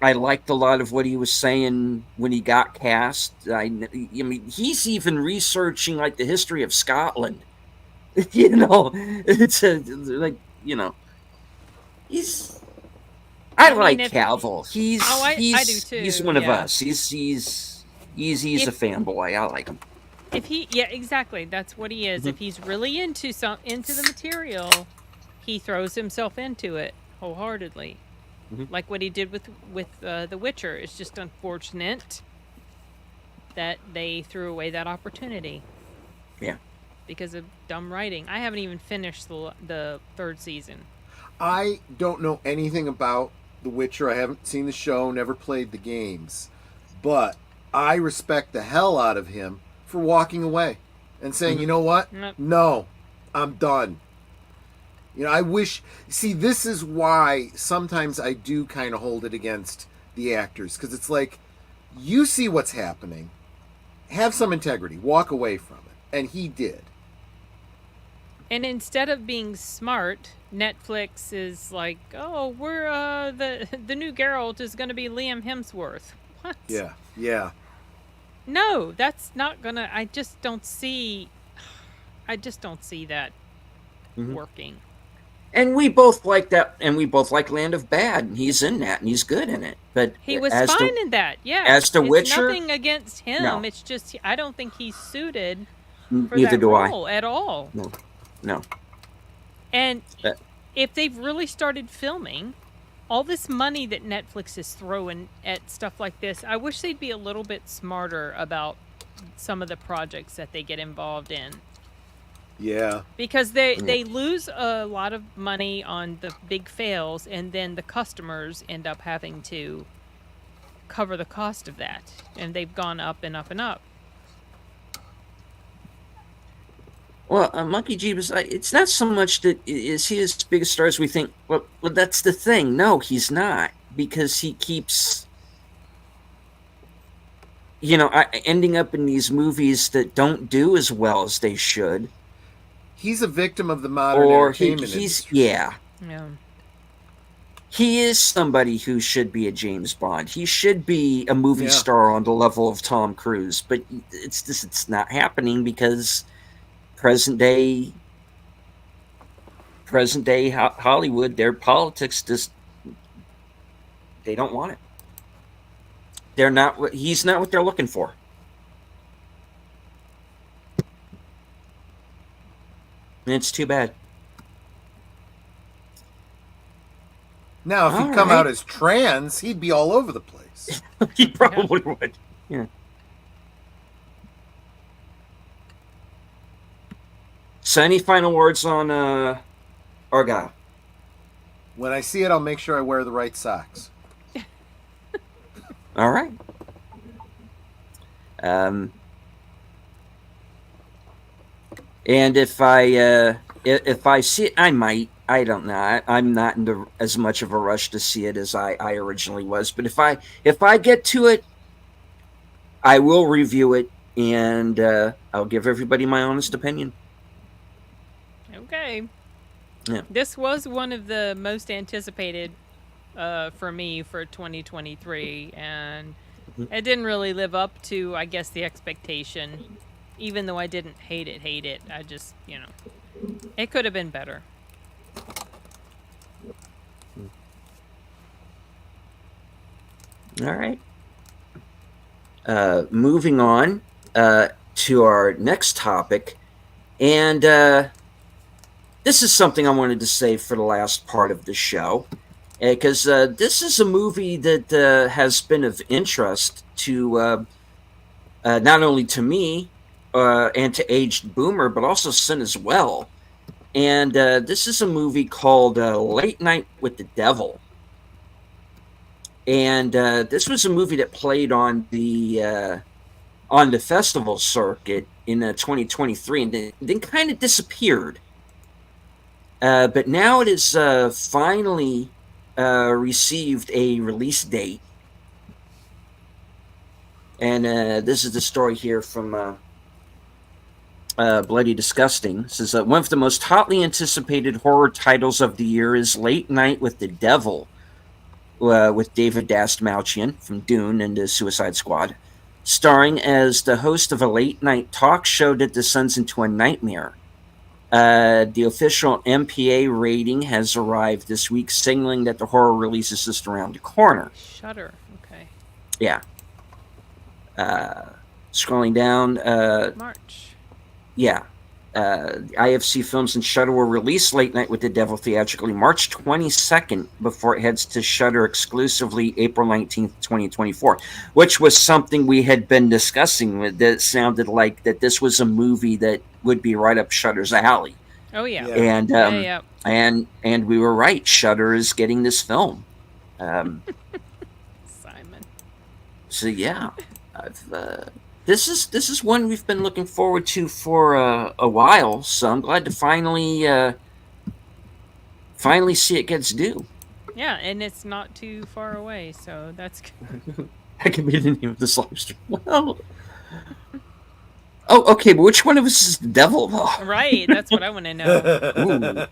I liked a lot of what he was saying when he got cast. I mean, he's even researching like the history of Scotland. You know, it's he's. I mean, like if- Cavill. I do too, He's one of yeah. us. He's a fanboy. I like him. Exactly. That's what he is. Mhm. If he's really into the material, he throws himself into it wholeheartedly. Mhm. Like what he did with The Witcher. It's just unfortunate that they threw away that opportunity. Yeah. Because of dumb writing. I haven't even finished the third season. I don't know anything about The Witcher. I haven't seen the show, never played the games. But I respect the hell out of him for walking away and saying, you know what? Yep. No, I'm done. You know, I wish... See, this is why sometimes I do kind of hold it against the actors. Because it's like, you see what's happening. Have some integrity. Walk away from it. And he did. And instead of being smart, Netflix is like, oh, we're the new Geralt is going to be Liam Hemsworth. What? Yeah. No, that's not gonna. I just don't see that Mhm. working. And we both like that, and we both like Land of Bad, and he's in that, and he's good in it. But He was as fine to, in that. Yeah. as to it's Witcher, nothing against him. no. It's just I don't think he's suited for neither that do I. role at all. No. And Uh, if they've really started filming, all this money that Netflix is throwing at stuff like this, I wish they'd be a little bit smarter about some of the projects that they get involved in. Yeah. Because they lose a lot of money on the big fails, and then the customers end up having to cover the cost of that. And they've gone up and up and up. Well, Monkey Jeebus, it's not so much that is he as big a star as we think. Well, that's the thing. No, he's not, because he keeps ending up in these movies that don't do as well as they should, He's a victim of the modern or entertainment he's industry. yeah, Yeah. he is somebody who should be a James Bond. He should be a movie Yeah. star on the level of Tom Cruise, but it's not happening because present day Hollywood, their politics just they don't want it. They're not. He's not what they're looking for. And it's too bad. Now, if he'd All come right. out as trans, he'd be all over the place. He probably would. Yeah. So, any final words on Argyle? When I see it, I'll make sure I wear the right socks. All right. And if I see it, I might. I don't know. I'm not into as much of a rush to see it as I originally was. But if I get to it, I will review it, and I'll give everybody my honest opinion. Okay. Yeah. This was one of the most anticipated for me for 2023, and it didn't really live up to, I guess, the expectation. Even though I didn't hate it. I just, it could have been better. All right. Moving on to our next topic, and this is something I wanted to say for the last part of the show, because this is a movie that has been of interest to not only to me and to Aged Boomer, but also Sin as well. And this is a movie called Late Night with the Devil. And this was a movie that played on the festival circuit in 2023, and then kind of disappeared. But now it has finally received a release date, and this is the story here from Bloody Disgusting. It says one of the most hotly anticipated horror titles of the year is Late Night with the Devil. With David Dastmalchian from Dune and the Suicide Squad, starring as the host of a late-night talk show that descends into a nightmare. The official MPA rating has arrived this week, signaling that the horror release is just around the corner. Shudder. Okay. Yeah. Scrolling down. March. Yeah. IFC Films and Shudder will release Late Night with the Devil theatrically March 22nd before it heads to Shudder exclusively April 19th, 2024, which was something we had been discussing with that sounded like that this was a movie that would be right up Shudder's alley. Oh yeah. And yeah. and we were right. Shudder is getting this film. Simon. So yeah, this is one we've been looking forward to for a while. So I'm glad to finally see it gets due. Yeah, and it's not too far away, so that's good. That can be the name of this live stream. Well, oh, okay, but which one of us is the devil, though? Right, that's what I want to know. Ooh.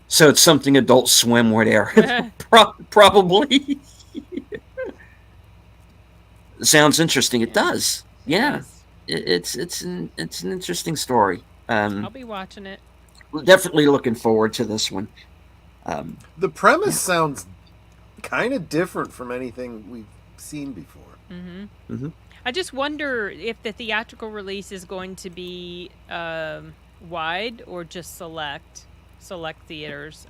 So it's something Adult Swim would air. Probably. Sounds interesting. It does. Yeah. It's an interesting story. I'll be watching it. Definitely looking forward to this one. The premise sounds kind of different from anything we've seen before. Mm-hmm. Mm-hmm. I just wonder if the theatrical release is going to be wide or just select theaters.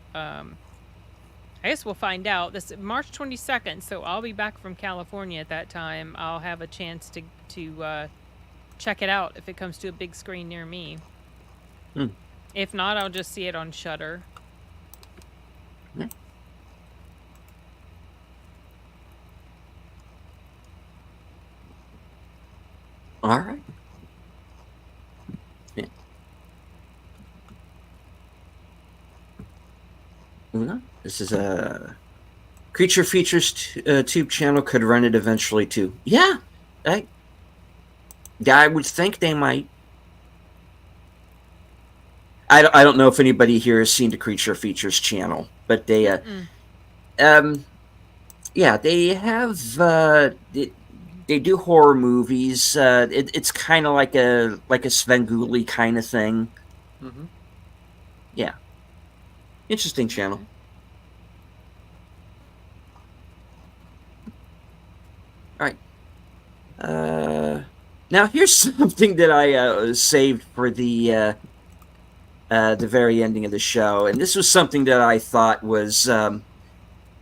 I guess we'll find out. This March 22nd, so I'll be back from California at that time. I'll have a chance to check it out if it comes to a big screen near me. If not, I'll just see it on Shudder. Yeah. All right. Yeah. Moving on. This is Creature Features tube channel could run it eventually too. Yeah, I would think they might. I don't know if anybody here has seen the Creature Features channel, but they yeah, they have they do horror movies. It's kind of like a Svengoolie kind of thing. Mm-hmm. Yeah, interesting channel. All right. Now here's something that I saved for the very ending of the show, and this was something that I thought was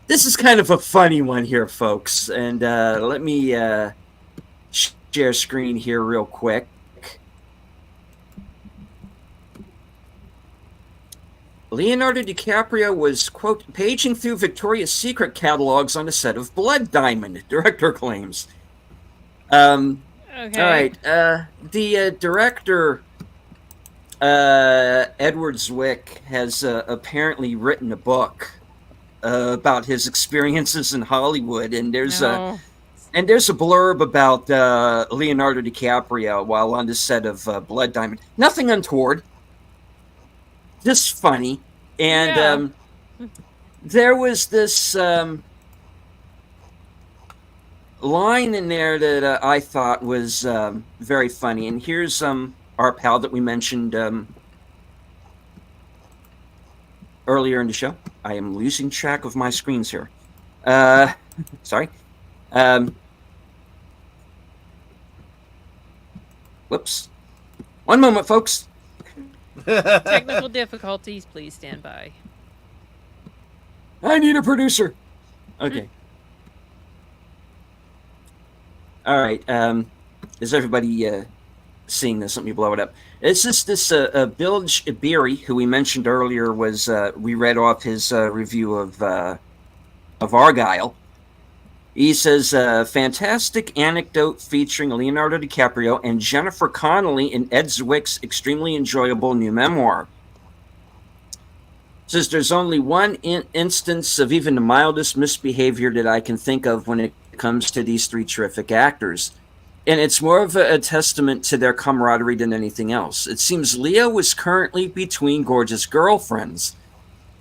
this is kind of a funny one here, folks. And let me share screen here real quick. Leonardo DiCaprio was, quote, paging through Victoria's Secret catalogs on a set of Blood Diamond, director claims. Okay. All right. The director, Edward Zwick, has apparently written a book about his experiences in Hollywood, and there's a blurb about Leonardo DiCaprio while on the set of Blood Diamond. Nothing untoward, just funny. And there was this line in there that I thought was very funny. And here's our pal that we mentioned earlier in the show. I am losing track of my screens here. Sorry. Whoops. One moment, folks. Technical difficulties. Please stand by. I need a producer. Okay. All right. Is everybody seeing this? Let me blow it up. It's just this Bilge Iberi, who we mentioned earlier, was we read off his review of Argyle. He says, fantastic anecdote featuring Leonardo DiCaprio and Jennifer Connelly in Ed Zwick's extremely enjoyable new memoir. Says there's only one instance of even the mildest misbehavior that I can think of when it comes to these three terrific actors. And it's more of a testament to their camaraderie than anything else. It seems Leo was currently between gorgeous girlfriends.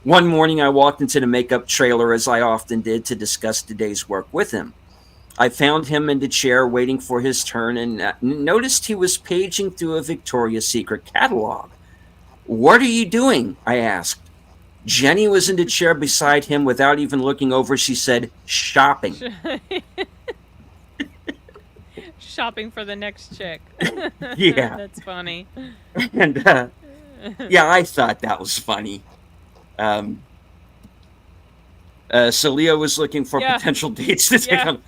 One morning I walked into the makeup trailer, as I often did, to discuss the day's work with him. I found him in the chair waiting for his turn and noticed he was paging through a Victoria's Secret catalog. What are you doing? I asked. Jenny was in the chair beside him. Without even looking over, she said, shopping. Shopping for the next chick. Yeah. That's funny. And yeah, I thought that was funny. So Leo was looking for potential dates to take on.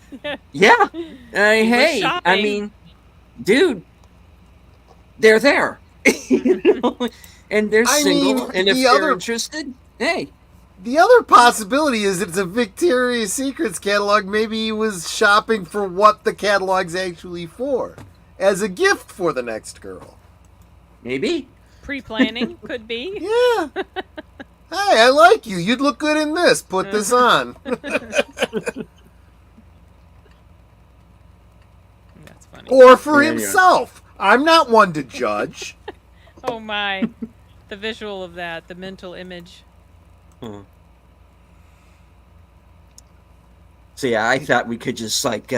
Yeah. Hey, I mean, dude, they're there. You know? And they're single. And if they're interested, hey. The other possibility is it's a Victoria's Secrets catalog. Maybe he was shopping for what the catalog's actually for, as a gift for the next girl. Maybe. Pre-planning could be. Yeah. Hey, I like you. You'd look good in this. Put this on. That's funny. Or for himself. I'm not one to judge. Oh my. The visual of that, the mental image. So yeah, I thought we could just like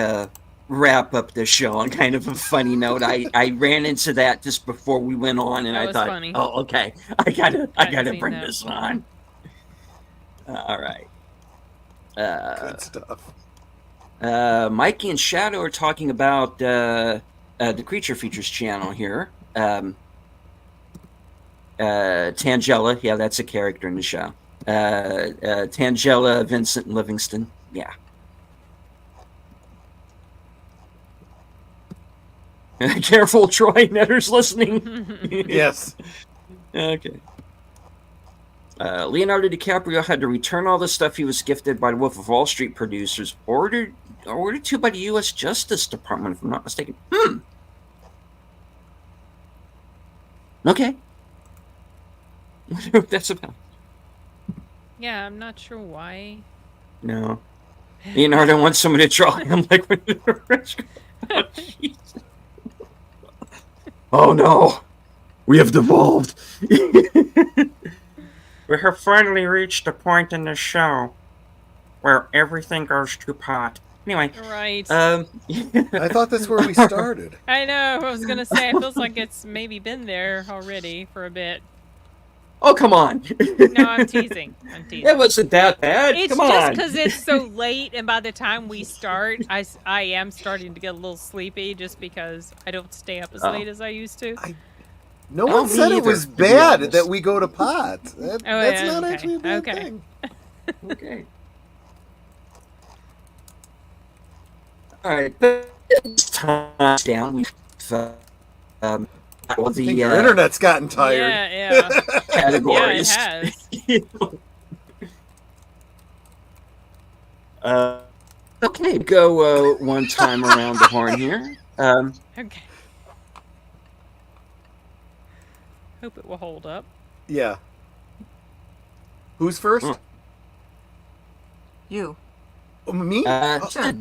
wrap up the show on kind of a funny note. I ran into that just before we went on, and That I was thought, funny. oh, okay, I gotta seen bring that. this on. All right. Good stuff. Mikey and Shadow are talking about the Creature Features channel here. Tangela, yeah, that's a character in the show. Tangela, Vincent Livingston, yeah. Careful, Troy. Netter's listening. Yes. Okay. Leonardo DiCaprio had to return all the stuff he was gifted by the Wolf of Wall Street producers, ordered to by the U.S. Justice Department, if I'm not mistaken. Okay. I wonder what that's about. Yeah, I'm not sure why. No. Leonardo wants someone to draw him like when the rich girl. Oh no, we have devolved. We have finally reached a point in the show where everything goes to pot. Anyway, Right. I thought that's where we started. I know. I was gonna say. It feels like it's maybe been there already for a bit. Oh, come on. No, I'm teasing. I'm teasing. It wasn't that bad. It's Come just on. because it's so late, and by the time we start, I am starting to get a little sleepy just because I don't stay up as late as I used to. No Oh, one me said it either, was to be bad honest. that we go to pot. That's yeah, not okay, actually a bad okay. thing. Okay. All right. It's time down. We've all I think the your internet's gotten tired. Yeah, yeah. categories. Yeah, it has. Okay, go one time around the horn here. Okay. Hope it will hold up. Yeah. Who's first? Mm. You. Oh, me? Sure.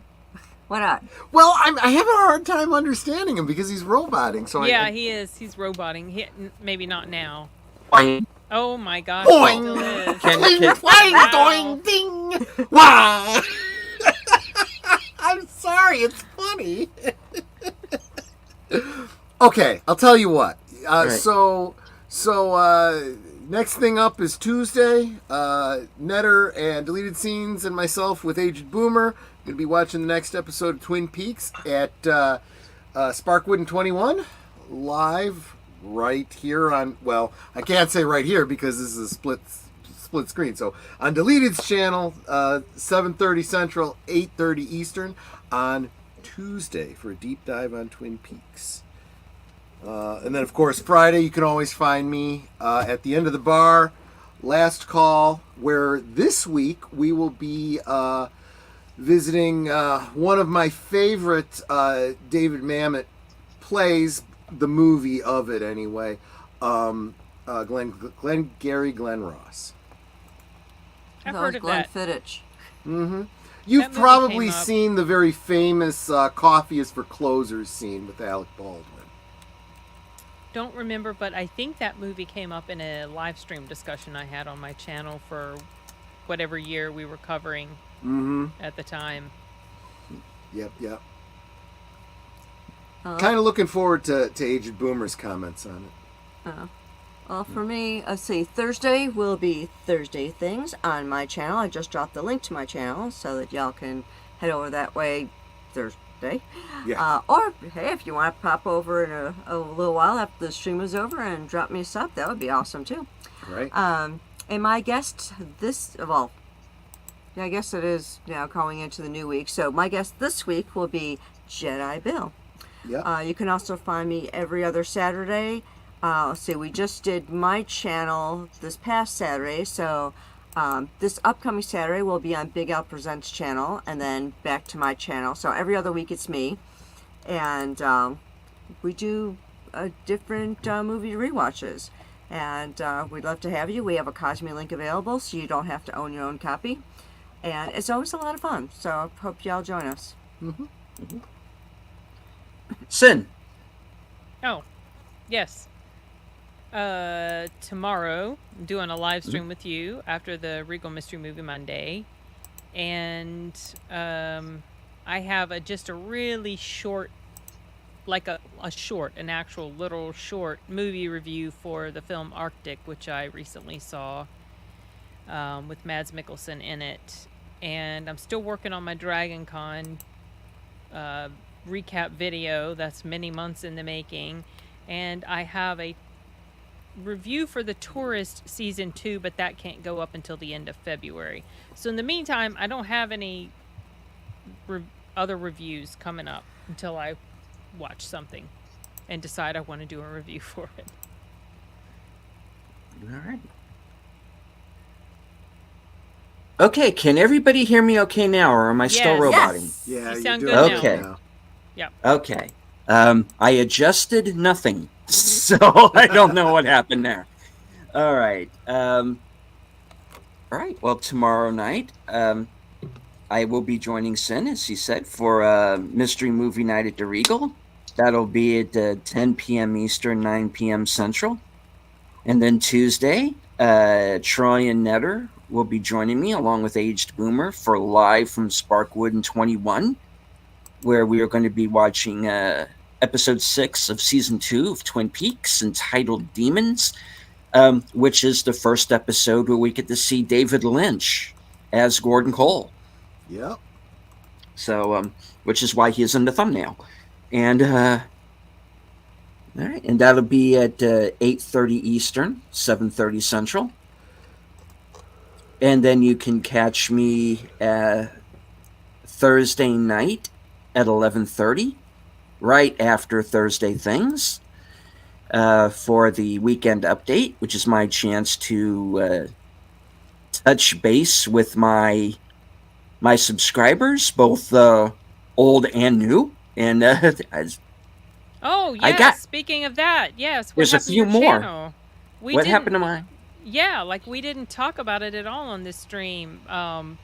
Why not? Well, I have a hard time understanding him because he's roboting. So Yeah, he is. He's roboting. Maybe not now. Boing. Oh my gosh, he Boing. still is. Boing, Wow. doing, ding. Wow. I'm sorry, it's funny. Okay, I'll tell you what. Right. So next thing up is Tuesday. Netter and Deleted Scenes and myself with Aged Boomer going to be watching the next episode of Twin Peaks at Sparkwood and 21 live right here on. Well, I can't say right here because this is a split screen. So on Deleted's channel, 7:30 Central, 8:30 Eastern on Tuesday for a deep dive on Twin Peaks. And then, of course, Friday, you can always find me at the end of the bar, Last Call, where this week we will be visiting one of my favorite David Mamet plays, the movie of it anyway, Glengarry Glen Ross. I've That heard was of Glenn that. Fittich. Mm-hmm. That You've movie probably came up. seen the very famous Coffee is for Closers scene with Alec Baldwin. Don't remember, but I think that movie came up in a live stream discussion I had on my channel for whatever year we were covering Mm-hmm. at the time. Yep. Uh, Kind of looking forward to Aged Boomer's comments on it. Well, for me, let's see, Thursday will be Thursday Things on my channel. I just dropped the link to my channel so that y'all can head over that way Thursday. Yeah. Or, hey, if you want to pop over in a little while after the stream is over and drop me a sub, that would be awesome too. Right. And my guest I guess it is now going into the new week. So my guest this week will be Jedi Bill. Yeah. You can also find me every other Saturday. Let's see, we just did my channel this past Saturday, so this upcoming Saturday will be on Big Al Presents channel, and then back to my channel. So every other week it's me, and we do different movie rewatches, and we'd love to have you. We have a Cosme link available, so you don't have to own your own copy, and it's always a lot of fun. So I hope y'all join us. Sin. Oh, yes. Tomorrow, I'm doing a live stream with you after the Regal Mystery Movie Monday. And I have just a really short, like an actual little short movie review for the film Arctic, which I recently saw with Mads Mikkelsen in it. And I'm still working on my Dragon Con recap video that's many months in the making. And I have a review for The Tourist season 2, but that can't go up until the end of February. So in the meantime, I don't have any other reviews coming up until I watch something and decide I want to do a review for it. All right. Okay, can everybody hear me okay now, or am I still Yes. roboting? Yes. Yeah, You you sound do good it now. Okay. now. Okay. I adjusted nothing, so I don't know what happened there. All right. All right. Well, tomorrow night, I will be joining Sin, as he said, for Mystery Movie Night at the Regal. That'll be at 10 p.m. Eastern, 9 p.m. Central. And then Tuesday, Troy and Netter will be joining me along with Aged Boomer for Live from Sparkwood and 21, where we are going to be watching episode 6 of season 2 of Twin Peaks entitled Demons, which is the first episode where we get to see David Lynch as Gordon Cole. Yep. So, which is why he is in the thumbnail. And all right, and that'll be at 8:30 Eastern, 7:30 Central. And then you can catch me Thursday night at 11:30, right after Thursday Things, for the weekend update, which is my chance to touch base with my subscribers, both old and new. And Oh, I yes. got- Speaking of that, yes. What There's a happened to few your more. channel? what happened to mine? Yeah, like we didn't talk about it at all on this stream.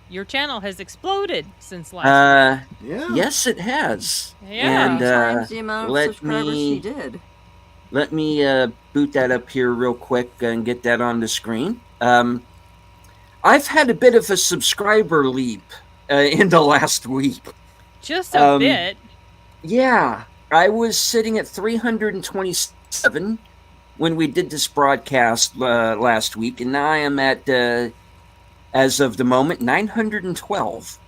Your channel has exploded since last Yeah. Yes, it has. week. Yeah. And Times the amount of let subscribers me- he did. let me boot that up here real quick and get that on the screen. I've had a bit of a subscriber leap in the last week. Just a bit. Yeah, I was sitting at 327 when we did this broadcast last week, and now I am at, as of the moment, 912.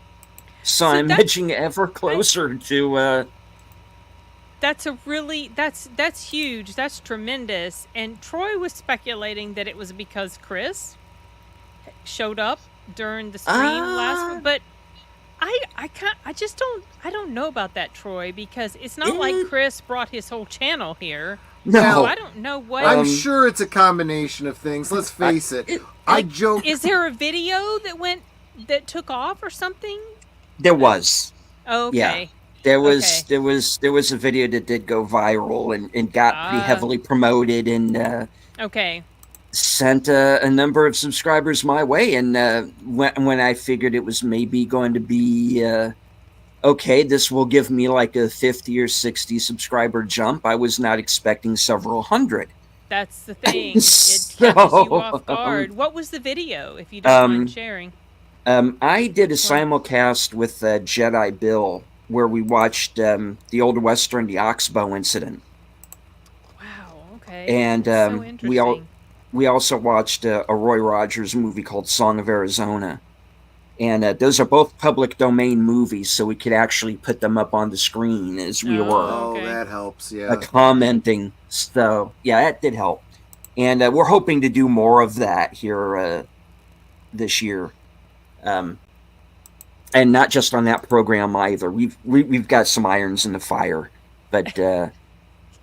So See, I'm that's- edging ever closer to. That's huge. That's tremendous. And Troy was speculating that it was because Chris showed up during the stream last week, but I don't know about that, Troy, because it's not like Chris brought his whole channel here. No, So I don't know what I'm sure it's a combination of things. Let's face it. I joke. is there a video that took off or something? there was. Okay. Yeah. There was Okay. there was a video that did go viral and got pretty heavily promoted and Okay. sent a number of subscribers my way. And when I figured it was maybe going to be okay, this will give me like a 50 or 60 subscriber jump, I was not expecting several hundred. That's the thing. It So, catches you off guard. What was the video, if you don't mind sharing? I did a simulcast with Jedi Bill where we watched the old Western, the Oxbow incident. Wow. Okay. And That's so interesting. we also watched a Roy Rogers movie called Song of Arizona. And those are both public domain movies, so we could actually put them up on the screen as we Oh. were Oh, Okay. that helps. Yeah. commenting. So, yeah, that did help. And we're hoping to do more of that here this year. And not just on that program either. We've got some irons in the fire. But,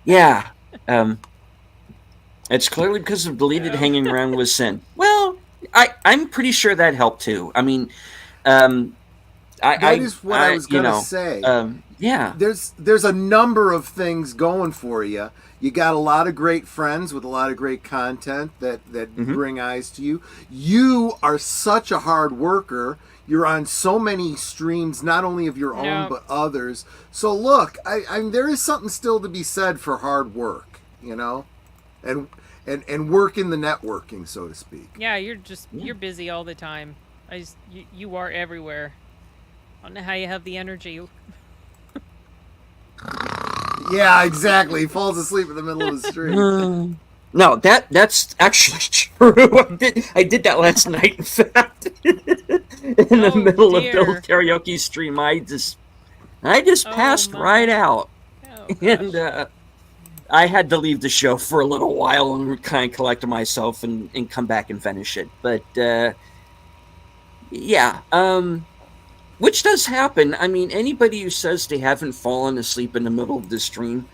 yeah. It's clearly because of deleted hanging around with sin. Well, I'm pretty sure that helped too. I mean, That is what I was you gonna know, say. Yeah. There's a number of things going for you. You got a lot of great friends with a lot of great content that bring eyes to you. You are such a hard worker. You're on so many streams, not only of your own Yeah. but others. So look, I there is something still to be said for hard work, you know, and work in the networking, so to speak. Yeah, you're busy all the time. You are everywhere. I don't know how you have the energy. Yeah, exactly. He falls asleep in the middle of the stream. No, that's actually true. I did that last night, in fact. In the Oh, middle of dear. Bill's karaoke stream, I just Oh, passed my. right out. Oh, And gosh. I had to leave the show for a little while and kind of collect myself and come back and finish it. But yeah, which does happen. I mean, anybody who says they haven't fallen asleep in the middle of the stream,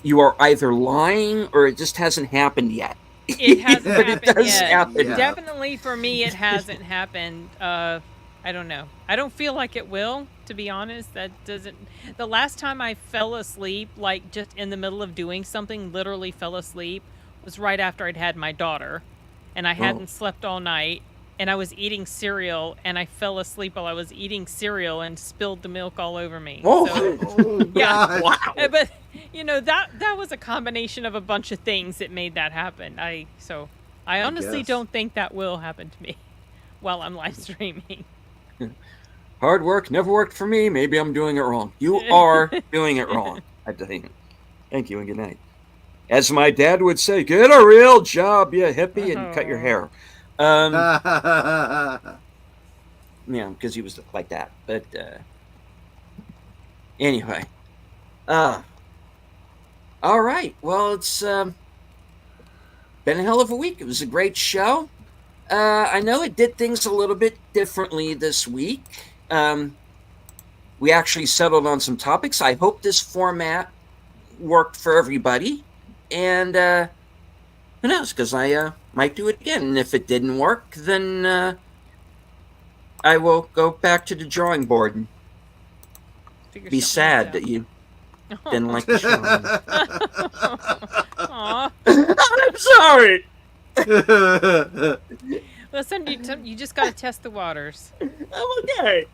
you are either lying or it just hasn't happened yet. It hasn't But it happened does yet. happen. Yeah. Definitely for me, it hasn't happened. I don't know. I don't feel like it will, to be honest. That doesn't. The last time I fell asleep, like just in the middle of doing something, literally fell asleep, was right after I'd had my daughter, and I hadn't slept all night. and I was eating cereal, and I fell asleep while I was eating cereal and spilled the milk all over me. Oh. So, Oh, yeah. gosh. Wow. But that was a combination of a bunch of things that made that happen. I honestly guess. don't think that will happen to me while I'm live streaming. Hard work never worked for me. Maybe I'm doing it wrong. You are doing it wrong. I think. Thank you and good night. As my dad would say, get a real job, you hippie, and cut your hair. Yeah, because he was like that. But anyway. All right. Well, it's been a hell of a week. It was a great show. I know it did things a little bit differently this week. We actually settled on some topics. I hope this format worked for everybody. And who knows? Because I might do it again. And if it didn't work, then I will go back to the drawing board and Figure be something else sad that out. you didn't like the show. Aw. I'm sorry. Listen, you just got to test the waters. I'm okay.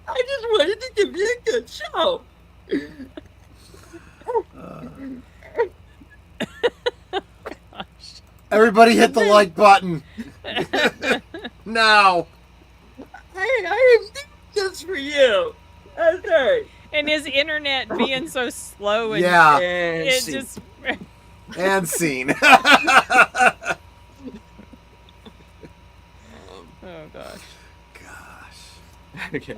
I just wanted to give you a good show. Everybody hit the like button. Now. I am just for you. I'm sorry. And his internet being so slow and Yeah. And it see. just And scene. oh gosh. Gosh. Okay.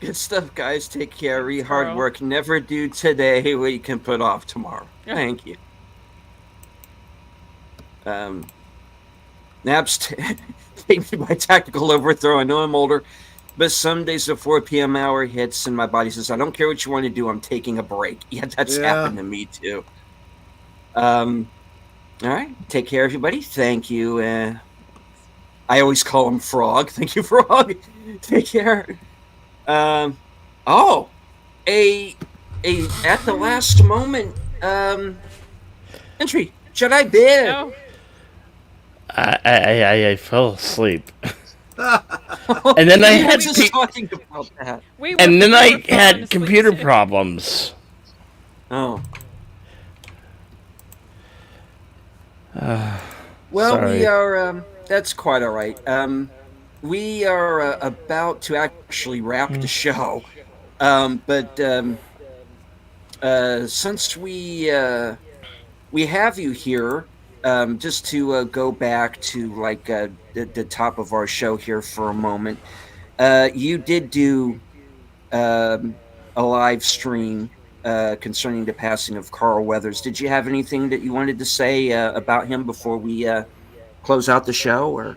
Good stuff, guys. Take care. Hard Carl. work. Never do today what you can put off tomorrow. Thank you. Naps take me by tactical overthrow. I know I'm older, but some days the 4 p.m. hour hits and my body says, I don't care what you want to do. I'm taking a break. Yeah, that's happened to me too. All right. Take care, everybody. Thank you. I always call him Frog. Thank you, Frog. Take care. At the last moment, entry. Jedi bid. No. I fell asleep. And then I We were had just talking about that. We were, and then we I were falling had asleep computer too. problems. Oh. Well, Sorry. we are. That's quite all right. We are about to actually wrap the show, but since we have you here, just to go back to like the top of our show here for a moment, you did do a live stream concerning the passing of Carl Weathers. Did you have anything that you wanted to say about him before we close out the show? Or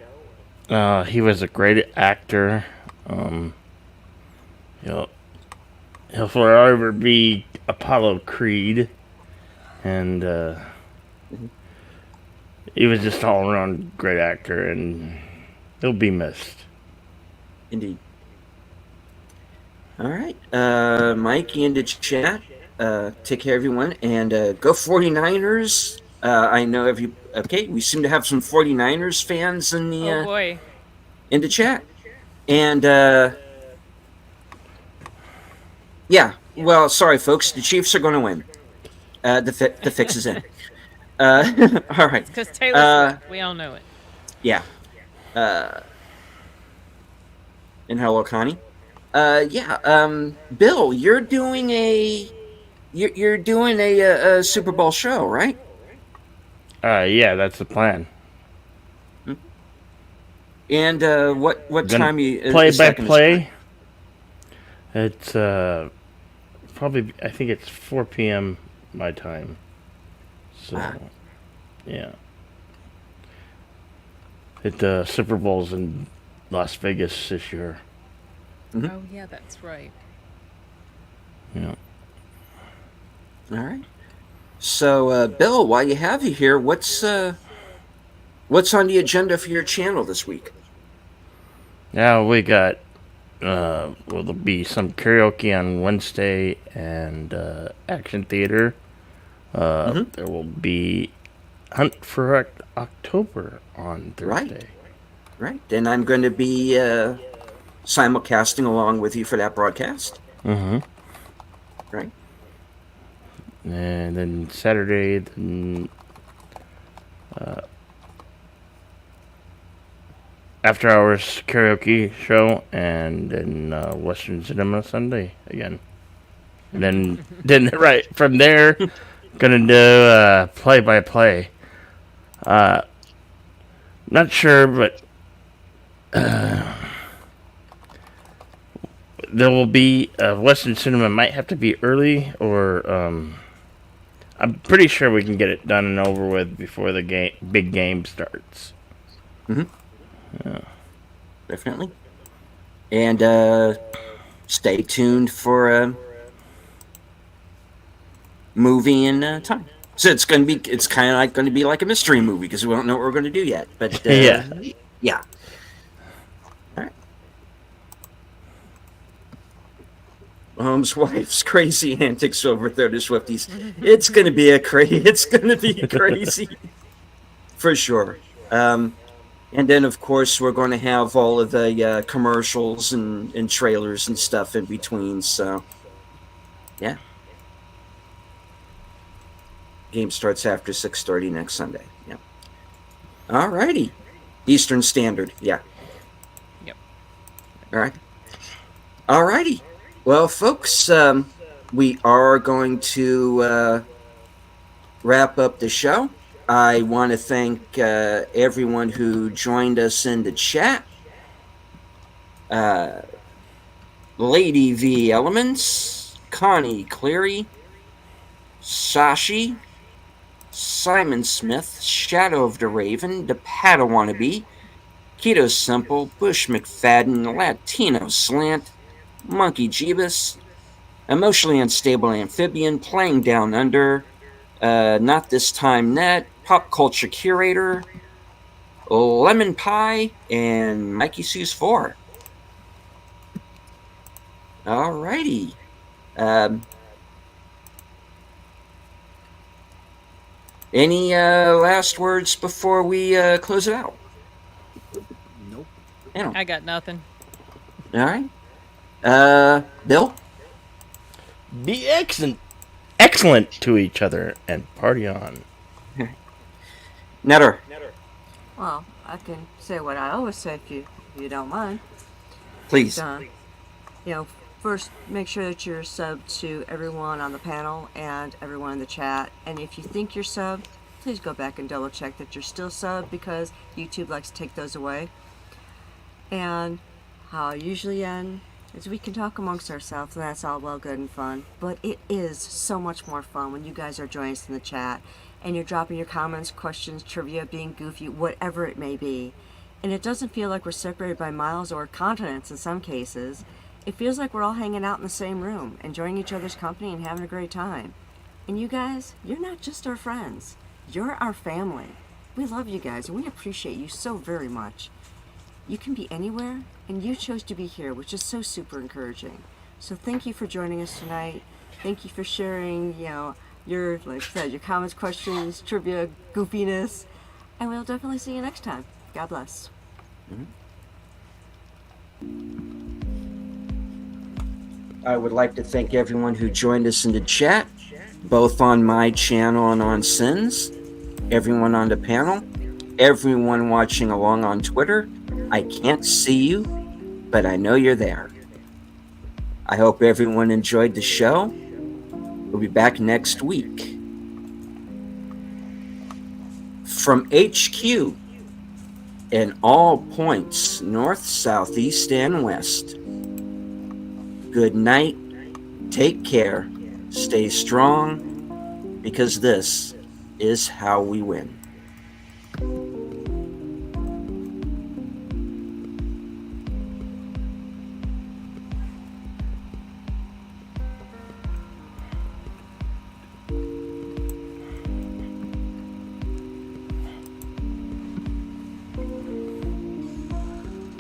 He was a great actor. He'll forever be Apollo Creed, and he was just all around great actor, and he'll be missed. Indeed. All right, Mike in the chat. Take care, everyone, and go 49ers. I know okay, we seem to have some 49ers fans in the Oh boy. in the chat. And yeah, well, sorry folks, the Chiefs are going to win. The fix is in. All right. Because Taylor Swift, we all know it. Yeah. And hello, Connie. Bill, you're doing a Super Bowl show, right? Yeah, that's the plan. And what Gonna time you play is by that gonna play? It's probably, I think it's 4 p.m. my time. So yeah, the Super Bowl's in Las Vegas this year. Mhm. Oh yeah, that's right. Yeah. All right. So, Bill, while you have you here, what's on the agenda for your channel this week? Now we got well, therell be some karaoke on Wednesday and action theater There will be Hunt for October on Right. Thursday. Right. And I'm going to be simulcasting along with you for that broadcast. Mm-hmm. Right. And then Saturday, after hours karaoke show, and then Western Cinema Sunday again. And then right from there, gonna do play by play. Not sure, but there will be Western Cinema might have to be early, or I'm pretty sure we can get it done and over with before the big game starts. Mm-hmm. Yeah. Definitely. And stay tuned for a movie in time. So it's kind of like going to be like a mystery movie because we don't know what we're going to do yet. But Yeah. Yeah. All right. Mom's wife's crazy antics over there to Swifties. It's going to be it's going to be crazy for sure. And then, of course, we're going to have all of the commercials and trailers and stuff in between. So, yeah. Game starts after 6:30 next Sunday. Yeah. All righty. Eastern Standard. Yeah. Yep. All right. All righty. Well, folks, we are going to wrap up the show. I want to thank everyone who joined us in the chat. Lady V Elements, Connie Cleary, Sashi, Simon Smith, Shadow of the Raven, The Padawannabe, Keto Simple, Bush McFadden, Latino Slant, Monkey Jeebus, Emotionally Unstable Amphibian, Playing Down Under, Not This Time Net, Pop Culture Curator, Lemon Pie, and Mikey Sue's 4. Alrighty. Any last words before we close it out? Nope. I got nothing. All right. Bill? Be excellent to each other and party on. Netter? Well, I can say what I always say if you don't mind. Please. First, make sure that you're subbed to everyone on the panel and everyone in the chat. And if you think you're subbed, please go back and double check that you're still subbed because YouTube likes to take those away. And how I usually end is we can talk amongst ourselves, and that's all well, good, and fun. But it is so much more fun when you guys are joining us in the chat and you're dropping your comments, questions, trivia, being goofy, whatever it may be. And it doesn't feel like we're separated by miles or continents in some cases. It feels like we're all hanging out in the same room, enjoying each other's company and having a great time. And you guys, you're not just our friends. You're our family. We love you guys, and we appreciate you so very much. You can be anywhere, and you chose to be here, which is so super encouraging. So thank you for joining us tonight. Thank you for sharing, your, like I said, your comments, questions, trivia, goofiness. And we'll definitely see you next time. God bless. Mm-hmm. I would like to thank everyone who joined us in the chat, both on my channel and on Sins, everyone on the panel, everyone watching along on Twitter. I can't see you, but I know you're there. I hope everyone enjoyed the show. We'll be back next week. From HQ in all points, north, south, east, and west. Good night, take care, stay strong, because this is how we win.